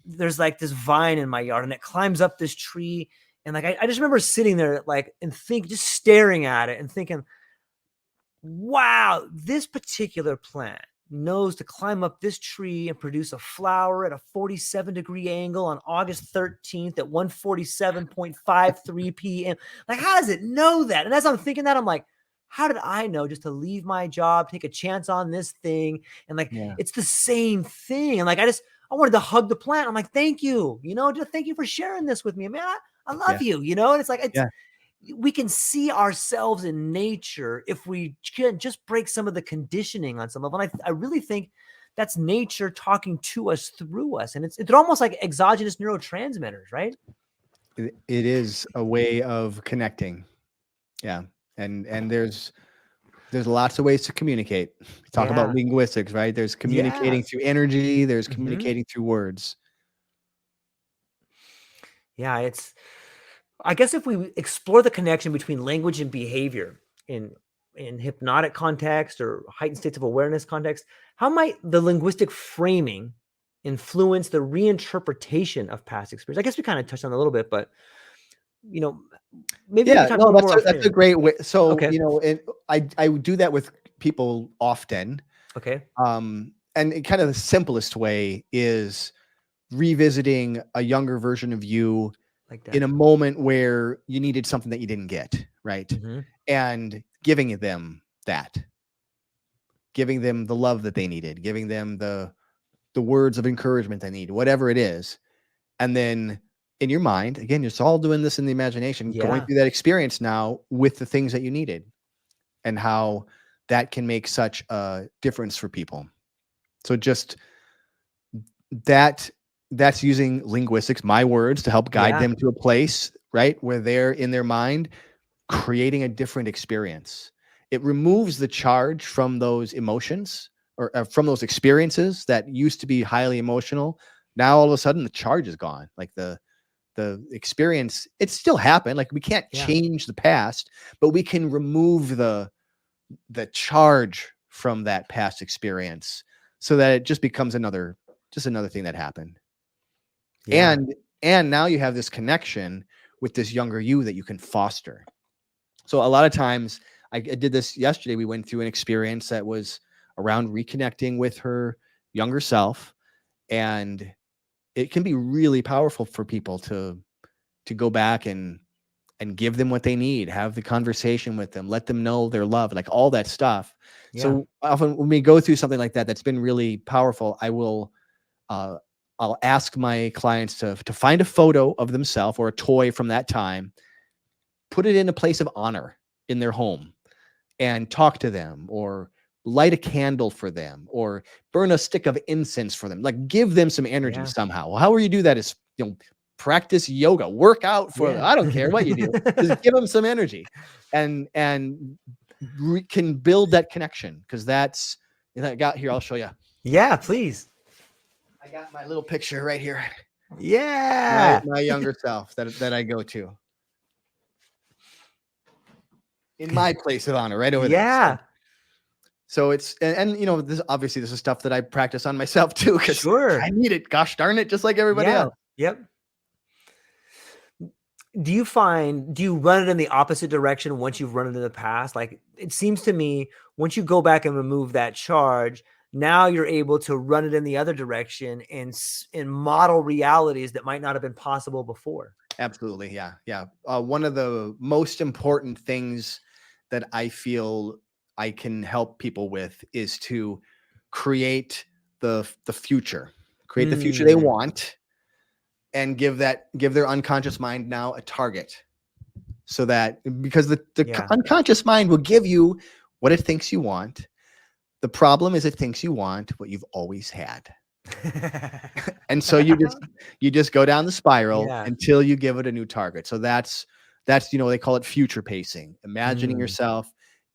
there's like this vine in my yard and it climbs up this tree. And like, I just remember sitting there like, and just staring at it and thinking, wow, this particular plant knows to climb up this tree and produce a flower at a 47-degree angle on August 13th at 1:47.53 p.m. Like, how does it know that? And as I'm thinking that, I'm like, how did I know just to leave my job, take a chance on this thing? And like, it's the same thing. And like, I wanted to hug the plant. I'm like, thank you, just thank you for sharing this with me, man. I love you, and it's like, we can see ourselves in nature if we can just break some of the conditioning on some level. And I really think that's nature talking to us through us. And it's almost like exogenous neurotransmitters, right? It is a way of connecting. Yeah. And there's lots of ways to communicate. Talk about linguistics, right? There's communicating through energy. There's communicating through words. Yeah. I guess if we explore the connection between language and behavior in hypnotic context or heightened states of awareness context, how might the linguistic framing influence the reinterpretation of past experience? I guess we kind of touched on it a little bit, but maybe that's a great way. So, I do that with people often. Okay. And kind of the simplest way is revisiting a younger version of you, like that, in a moment where you needed something that you didn't get, right? Mm-hmm. And giving them the love that they needed, giving them the words of encouragement they need, whatever it is. And then in your mind, again, you're all doing this in the imagination, going through that experience now with the things that you needed, and how that can make such a difference for people. So just that's using linguistics, my words, to help guide them to a place, right, where they're in their mind creating a different experience. It removes the charge from those emotions or from those experiences that used to be highly emotional. Now all of a sudden the charge is gone. Like the experience, it still happened. Like, we can't change the past, but we can remove the charge from that past experience so that it just becomes another thing that happened. And now you have this connection with this younger you that you can foster. So a lot of times, I did this yesterday. We went through an experience that was around reconnecting with her younger self. And it can be really powerful for people to go back and give them what they need, have the conversation with them, let them know they're loved, like all that stuff. So often when we go through something like that, that's been really powerful, I'll ask my clients to find a photo of themselves or a toy from that time, put it in a place of honor in their home, and talk to them, or light a candle for them, or burn a stick of incense for them. Like, give them some energy somehow. Well, however you do that is, practice yoga, work out for them. I don't care what you do. Just give them some energy, and can build that connection. Because that's, I got here. I'll show you. Yeah, please. I got my little picture right here. Yeah. My younger self that I go to in my place of honor, right over there. Yeah. So it's, and this is stuff that I practice on myself too, because I need it. Gosh darn it, just like everybody else. Yep. Do you run it in the opposite direction once you've run it in the past? Like, it seems to me, once you go back and remove that charge, now you're able to run it in the other direction and model realities that might not have been possible before. Absolutely. Yeah. One of the most important things that I feel I can help people with is to create the future, create the future they want, and give their unconscious mind now a target, so that, because the unconscious mind will give you what it thinks you want. The problem is it thinks you want what you've always had. And so you just go down the spiral until you give it a new target. So that's they call it future pacing, imagining yourself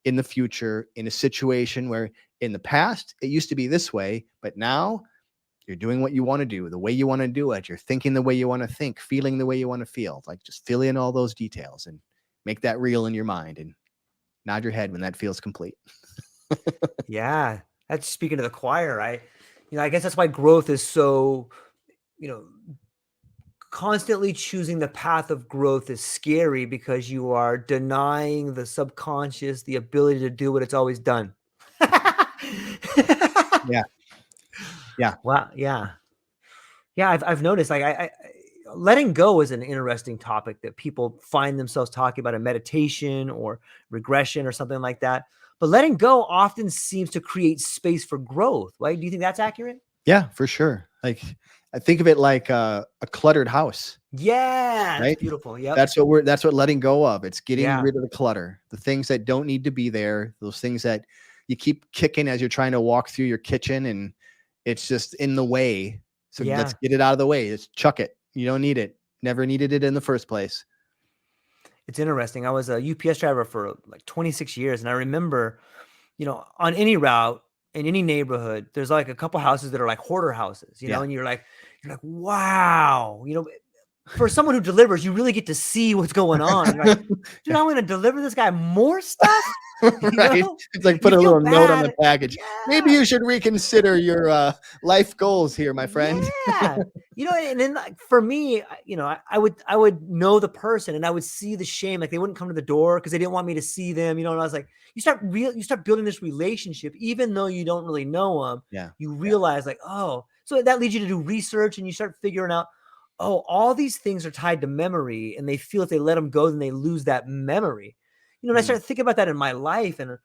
in the future in a situation where in the past it used to be this way, but now you're doing what you want to do, the way you want to do it. You're thinking the way you want to think, feeling the way you want to feel. Like, just fill in all those details and make that real in your mind, and Nod your head when that feels complete. Yeah. That's speaking to the choir. I guess that's why growth is so, you know, constantly choosing the path of growth is scary, because you are denying the subconscious the ability to do what it's always done. Yeah. Yeah. Wow. Yeah. Yeah. I've noticed, like, letting go is an interesting topic that people find themselves talking about in meditation or regression or something like that. But letting go often seems to create space for growth. Right? Do you think that's accurate? Yeah, for sure. Like, I think of it like a cluttered house, Yeah. That's right? beautiful. Yep. That's what letting go of. It's getting Yeah. rid of the clutter, the things that don't need to be there, those things that you keep kicking as you're trying to walk through your kitchen and it's just in the way. So let's Yeah. get it out of the way. Just chuck it. You don't need it. Never needed it in the first place. It's interesting. I was a UPS driver for like 26 years. And I remember, on any route in any neighborhood, there's like a couple houses that are like hoarder houses, Yeah. and you're like, wow, for someone who delivers, you really get to see what's going on. You're like, dude, I'm going to deliver this guy more stuff. Right. It's like put You a feel little note on the bad. package. Maybe Yeah. you should reconsider your life goals here, my friend. Yeah. And then, like, for me, I would know the person and I would see the shame. Like, they wouldn't come to the door because they didn't want me to see them, and I was like, you start building this relationship, even though you don't really know them. Yeah. You realize, like, oh, so that leads you to do research, and you start figuring out, oh, all these things are tied to memory, and they feel if they let them go, then they lose that memory. And I started thinking about that in my life, and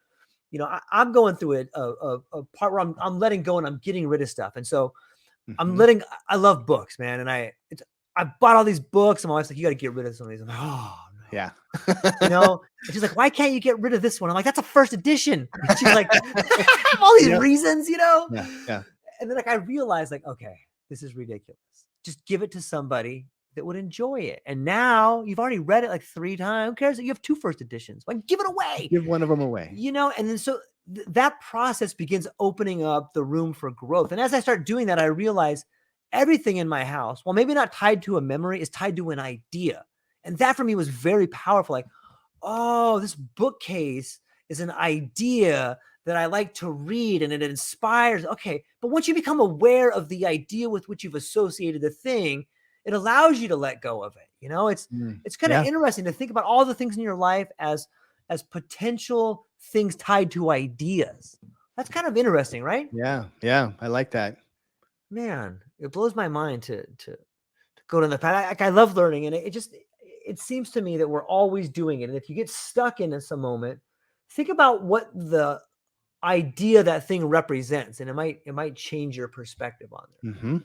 I'm going through a part where I'm letting go and I'm getting rid of stuff, and so Mhm. I love books, man. And I bought all these books, and my wife's like, you got to get rid of some of these. I'm like, oh no. Yeah. And she's like, why can't you get rid of this one? I'm like, that's a first edition. And she's like, all these Yep. reasons. Yeah. Yeah. And then, like, I realized, like, okay, this is ridiculous. Just give it to somebody that would enjoy it. And now you've already read it like 3 times. Who cares that you have 2 first editions? Like, give it away. Give one of them away. And then so that process begins opening up the room for growth. And as I start doing that, I realize everything in my house, well, maybe not tied to a memory, is tied to an idea. And that for me was very powerful. Like, oh, this bookcase is an idea that I like to read, and it inspires. Okay. But once you become aware of the idea with which you've associated the thing, it allows you to let go of it. It's kind of Yeah. interesting to think about all the things in your life as potential things tied to ideas. That's kind of interesting, right? Yeah. Yeah. I like that. Man, it blows my mind to go down the path. I love learning, and it seems to me that we're always doing it. And if you get stuck in some moment, think about what the idea that thing represents, and it might change your perspective on it. Mm-hmm.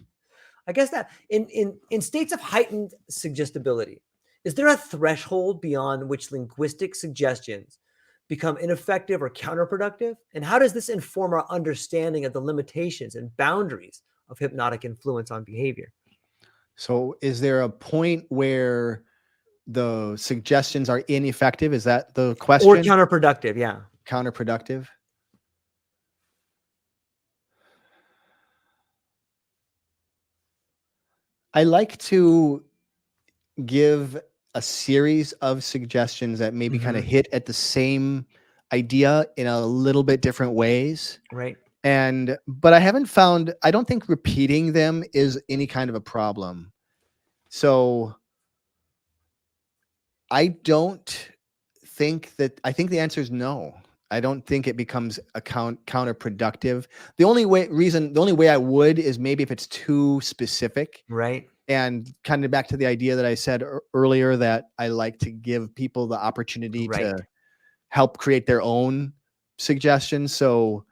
I guess that in states of heightened suggestibility, is there a threshold beyond which linguistic suggestions become ineffective or counterproductive? And how does this inform our understanding of the limitations and boundaries of hypnotic influence on behavior? So, is there a point where the suggestions are ineffective? Is that the Or question? counterproductive? Yeah. Counterproductive? I like to give a series of suggestions that maybe kind of Mhm. hit at the same idea in a little bit different ways. Right. But I don't think repeating them is any kind of a problem. So I think the answer is no. I don't think it becomes counterproductive. The only way I would is maybe if it's too specific. Right. And kind of back to the idea that I said earlier, that I like to give people the opportunity Right. to help create their own suggestions. So,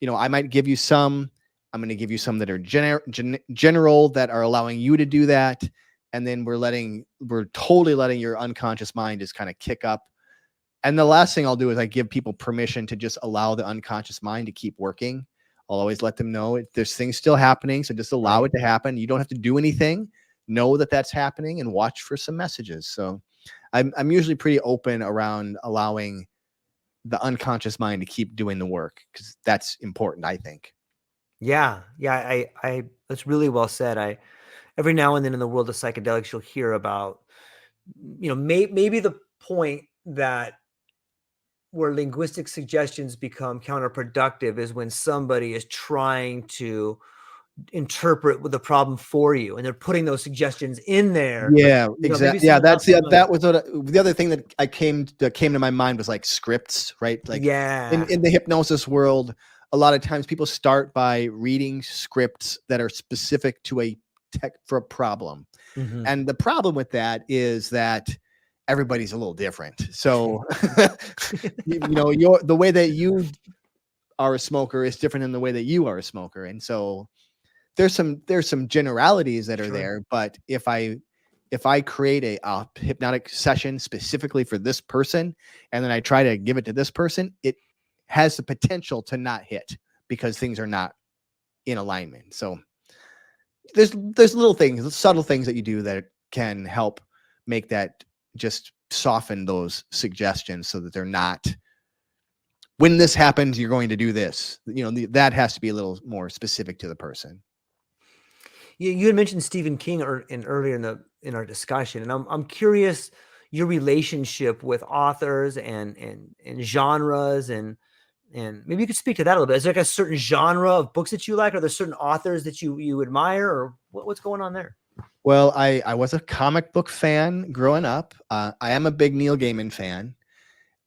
I might give you some. I'm going to give you some that are general, that are allowing you to do that. And then we're totally letting your unconscious mind just kind of kick up. And the last thing I'll do is I give people permission to just allow the unconscious mind to keep working. I'll always let them know there's things still happening. So just allow it to happen. You don't have to do anything. Know that that's happening and watch for some messages. So I'm usually pretty open around allowing the unconscious mind to keep doing the work, because that's important, I think. Yeah. Yeah. I that's really well said. Every now and then in the world of psychedelics, you'll hear about, maybe the point that where linguistic suggestions become counterproductive is when somebody is trying to interpret the problem for you, and they're putting those suggestions in there. Yeah, Maybe exactly. Yeah, someone else that's might. that was the other thing that came to my mind was like scripts, right? Like Yeah. in the hypnosis world, a lot of times people start by reading scripts that are specific to a tech for a problem. Mhm. And the problem with that is that everybody's a little different. So the way that you are a smoker is different than the way that you are a smoker. And so there's some generalities that are Sure. there, but if I create a hypnotic session specifically for this person, and then I try to give it to this person, it has the potential to not hit because things are not in alignment. So there's little things, subtle things that you do that can help make that, just soften those suggestions so that they're not, when this happens, you're going to do this. That has to be a little more specific to the person. You had mentioned Stephen King earlier in our discussion, and I'm curious your relationship with authors and genres, and maybe you could speak to that a little bit. Is there like a certain genre of books that you like? Are there certain authors that you admire, or what's going on there? Well, I was a comic book fan growing up. I am a big Neil Gaiman fan.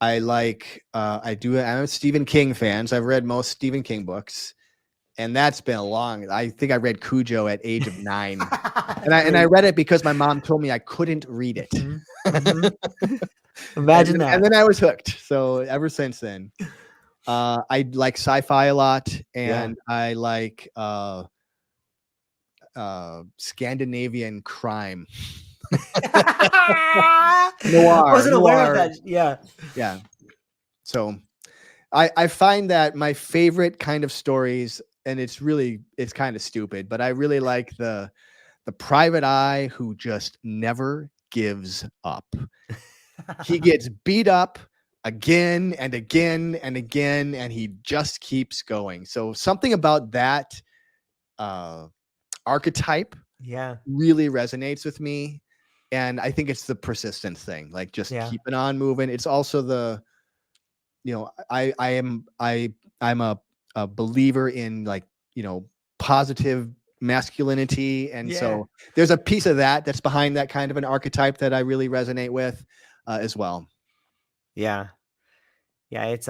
I'm a Stephen King fan, so I've read most Stephen King books. And that's been I think I read Cujo at age of 9. and I read it because my mom told me I couldn't read it. Mm-hmm. Mm-hmm. Imagine that. And then I was hooked. So ever since then, I like sci-fi a lot, and I like Scandinavian crime. Noir. Wasn't aware of that. Yeah. So I find that my favorite kind of stories, and it's kind of stupid, but I really like the private eye who just never gives up. He gets beat up again and again and again, and he just keeps going. So something about that archetype really resonates with me. And I think it's the persistence thing, like just keeping on moving. It's also I'm a believer in positive masculinity. And so there's a piece of that's behind that kind of an archetype that I really resonate with as well. Yeah. It's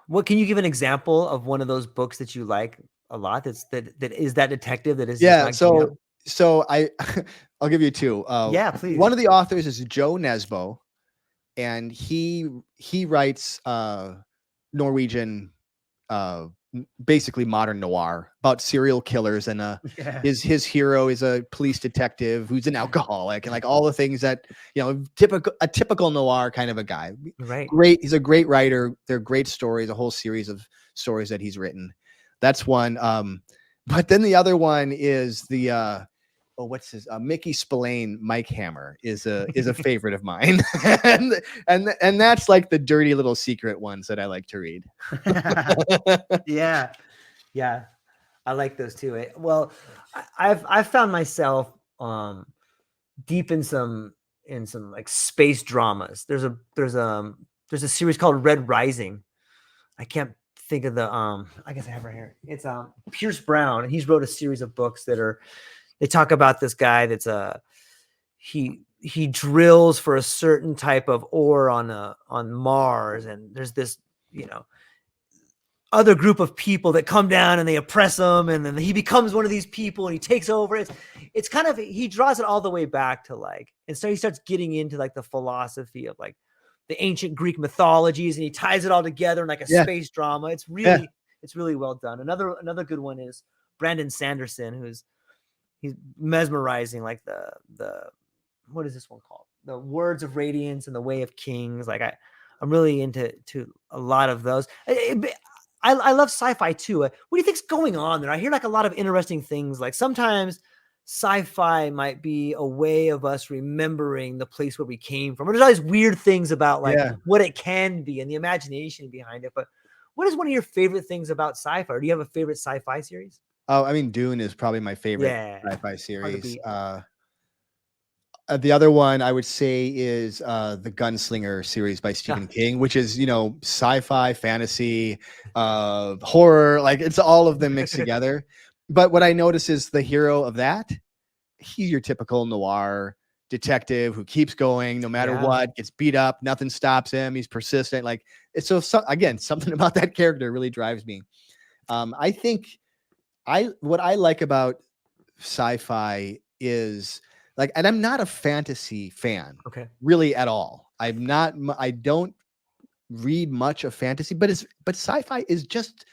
what can you give an example of one of those books that you like a lot? That is that detective that is so I'll give you 2. Please. One of the authors is Joe Nesbo, and he writes Norwegian basically modern noir about serial killers, and his hero is a police detective who's an alcoholic, and like all the things that a typical noir kind of a guy. Right. He's a great writer. They're great stories, a whole series of stories that he's written. That's one. But then the other one is the what's his Mickey Spillane, Mike Hammer is a favorite of mine. and that's like the dirty little secret ones that I like to read. Yeah. I like those too. Well, I've found myself deep in some like space dramas. There's a series called Red Rising. I can't think of the I guess I have right here. It's Pierce Brown, and he's wrote a series of books they talk about this guy that's he drills for a certain type of ore on Mars, and there's this other group of people that come down and they oppress him, and then he becomes one of these people and he takes over. It's kind of, he draws it all the way back to and so he starts getting into like the philosophy of like the ancient Greek mythologies, and he ties it all together in like a space drama. It's really well done. Another good one is Brandon Sanderson, he's mesmerizing, like the what is this one called? The Words of Radiance and the Way of Kings. Like I'm really into a lot of those. I love sci-fi too. What do you think's going on there? I hear like a lot of interesting things. Like sometimes sci-fi might be a way of us remembering the place where we came from. There's all these weird things about like what it can be and the imagination behind it. But what is one of your favorite things about sci-fi? Or do you have a favorite sci-fi series? Oh, I mean, Dune is probably my favorite sci-fi series. The other one I would say is the Gunslinger series by Stephen King, which is, sci-fi, fantasy, horror, like it's all of them mixed together. But what I notice is the hero of that, he's your typical noir detective who keeps going no matter what, gets beat up, nothing stops him. He's persistent. Like again, something about that character really drives me. I think what I like about sci-fi is like, and I'm not a fantasy fan, really at all. I don't read much of fantasy, but sci-fi is just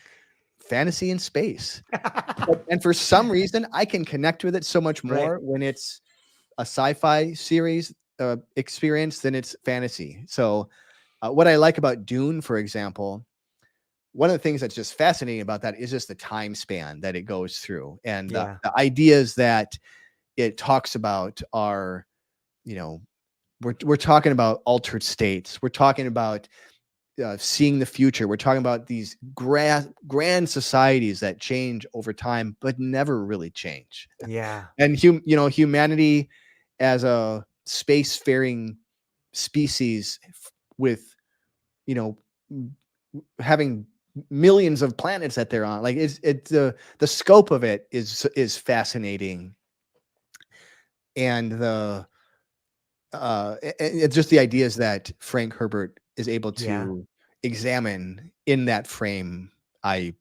fantasy in space. And for some reason, I can connect with it so much more when it's a sci-fi series experience than it's fantasy. So what I like about Dune, for example, one of the things that's just fascinating about that is just the time span that it goes through, and the ideas that it talks about are, we're talking about altered states. We're talking about seeing the future. We're talking about these grand societies that change over time, but never really change. Yeah. And humanity as a spacefaring species with, having millions of planets that they're on, like it's the scope of it is fascinating. And it's just the ideas that Frank Herbert is able to examine in that frame, I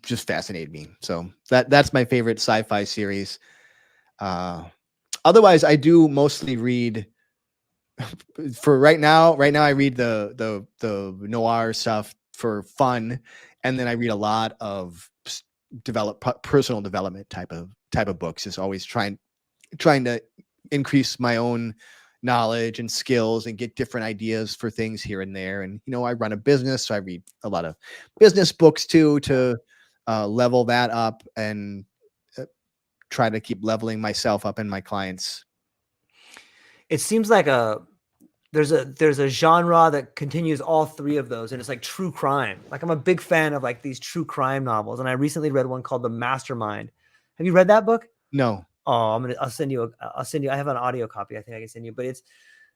just fascinated me. So that's my favorite sci-fi series. Otherwise, I do mostly read for right now. I read the noir stuff for fun, and then I read a lot of personal development type of books. Is always trying to increase my own knowledge and skills and get different ideas for things here and there. And I run a business, so I read a lot of business books too to level that up and try to keep leveling myself up and my clients. It seems like there's a genre that continues all three of those, and it's like true crime. Like I'm a big fan of like these true crime novels, and I recently read one called The Mastermind. Have you read that book? No. Oh, I'll send you. I have an audio copy. I think I can send you, but it's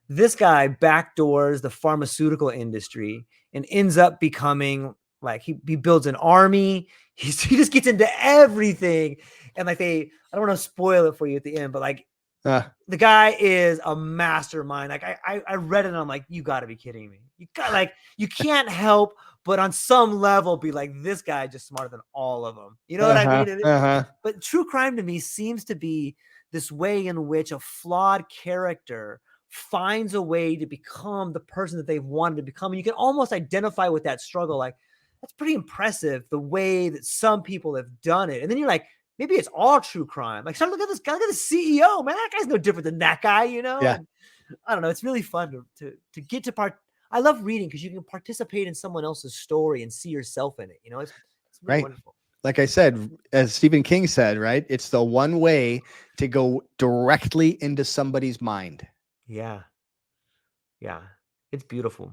this guy backdoors the pharmaceutical industry and ends up becoming like, he builds an army. He just gets into everything. And like I don't want to spoil it for you at the end, but like the guy is a mastermind. Like I read it and I'm like, you gotta be kidding me. You can't help but on some level be like, this guy just smarter than all of them. You know what I mean? But true crime to me seems to be this way in which a flawed character finds a way to become the person that they've wanted to become. And you can almost identify with that struggle. Like, that's pretty impressive, the way that some people have done it. And then you're like, maybe it's all true crime. Like, look at this guy, look at the CEO, man. That guy's no different than that guy, Yeah. And I don't know. It's really fun to get to part. I love reading because you can participate in someone else's story and see yourself in it. It's really wonderful. Like I said, as Stephen King said, right? It's the one way to go directly into somebody's mind. Yeah. It's beautiful.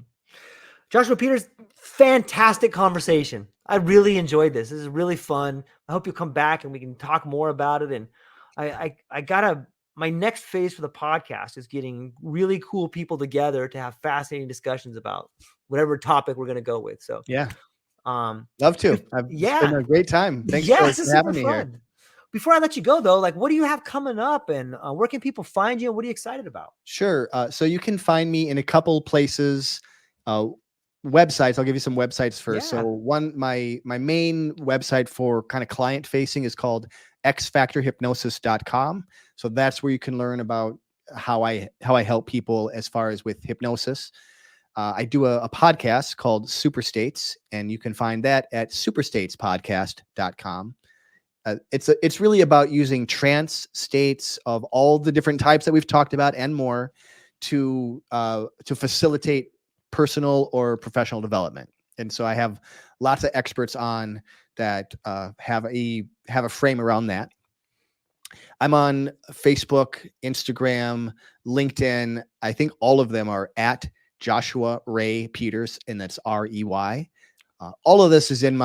Joshua Peters, fantastic conversation. I really enjoyed this. This is really fun. I hope you'll come back and we can talk more about it. And my next phase for the podcast is getting really cool people together to have fascinating discussions about whatever topic we're going to go with. So love to. It's been a great time. Thanks for having me here. Before I let you go though, like what do you have coming up, and where can people find you? What are you excited about? Sure. So you can find me in a couple places. Websites. I'll give you some websites first. Yeah. So my main website for kind of client facing is called X-FactorHypnosis.com. So that's where you can learn about how I help people as far as with hypnosis. I do a podcast called Super States, and you can find that at superstatespodcast.com. It's really about using trance states of all the different types that we've talked about and more to facilitate personal or professional development. And so I have lots of experts on that have a frame around that. I'm on Facebook, Instagram, LinkedIn. I think all of them are at Joshua Ray Peters, and that's REY. All of this is on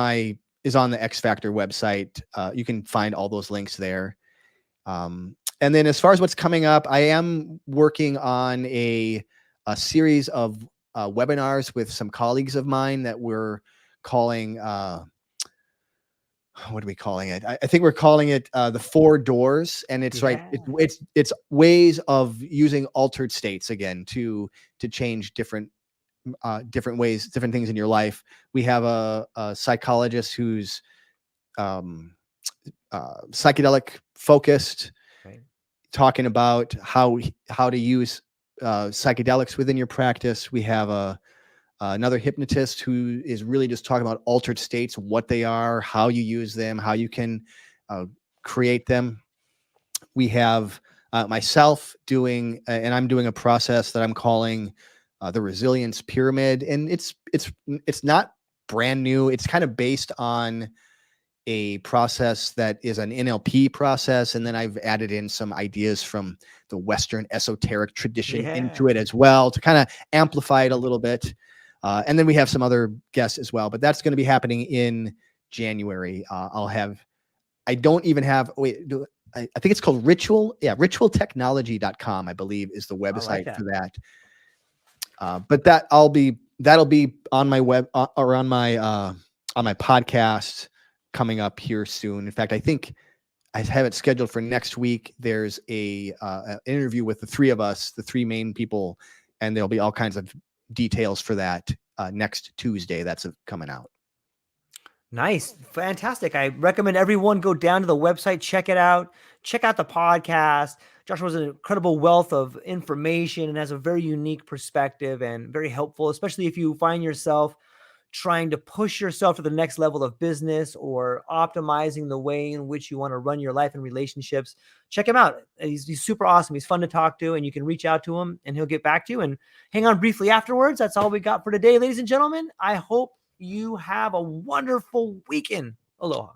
the X Factor website. You can find all those links there. And then as far as what's coming up, I am working on a series of webinars with some colleagues of mine that we're calling, what are we calling it? I think we're calling it the 4 doors. And it's right. It's ways of using altered states again to change different ways, different things in your life. We have a psychologist who's psychedelic focused, Right. talking about how to use psychedelics within your practice. We have another hypnotist who is really just talking about altered states, what they are, how you use them, how you can create them. We have myself doing, and I'm doing a process that I'm calling the resilience pyramid. And it's not brand new. It's kind of based on a process that is an NLP process. And then I've added in some ideas from the Western esoteric tradition into it as well to kind of amplify it a little bit. And then we have some other guests as well, but that's going to be happening in January. I don't even have, I think it's called Ritual. Yeah. Ritualtechnology.com, I believe, is the website for that. But that'll be on my web or on my podcast coming up here soon. In fact, I think I have it scheduled for next week. There's an interview with the 3 of us, the 3 main people, and there'll be all kinds of details for that next Tuesday. That's coming out. Nice. Fantastic. I recommend everyone go down to the website, check it out, check out the podcast. Joshua has an incredible wealth of information and has a very unique perspective and very helpful, especially if you find yourself trying to push yourself to the next level of business or optimizing the way in which you want to run your life and relationships. Check him out. He's super awesome. He's fun to talk to, and you can reach out to him and he'll get back to you and hang on briefly afterwards. That's all we got for today, ladies and gentlemen. I hope you have a wonderful weekend. Aloha.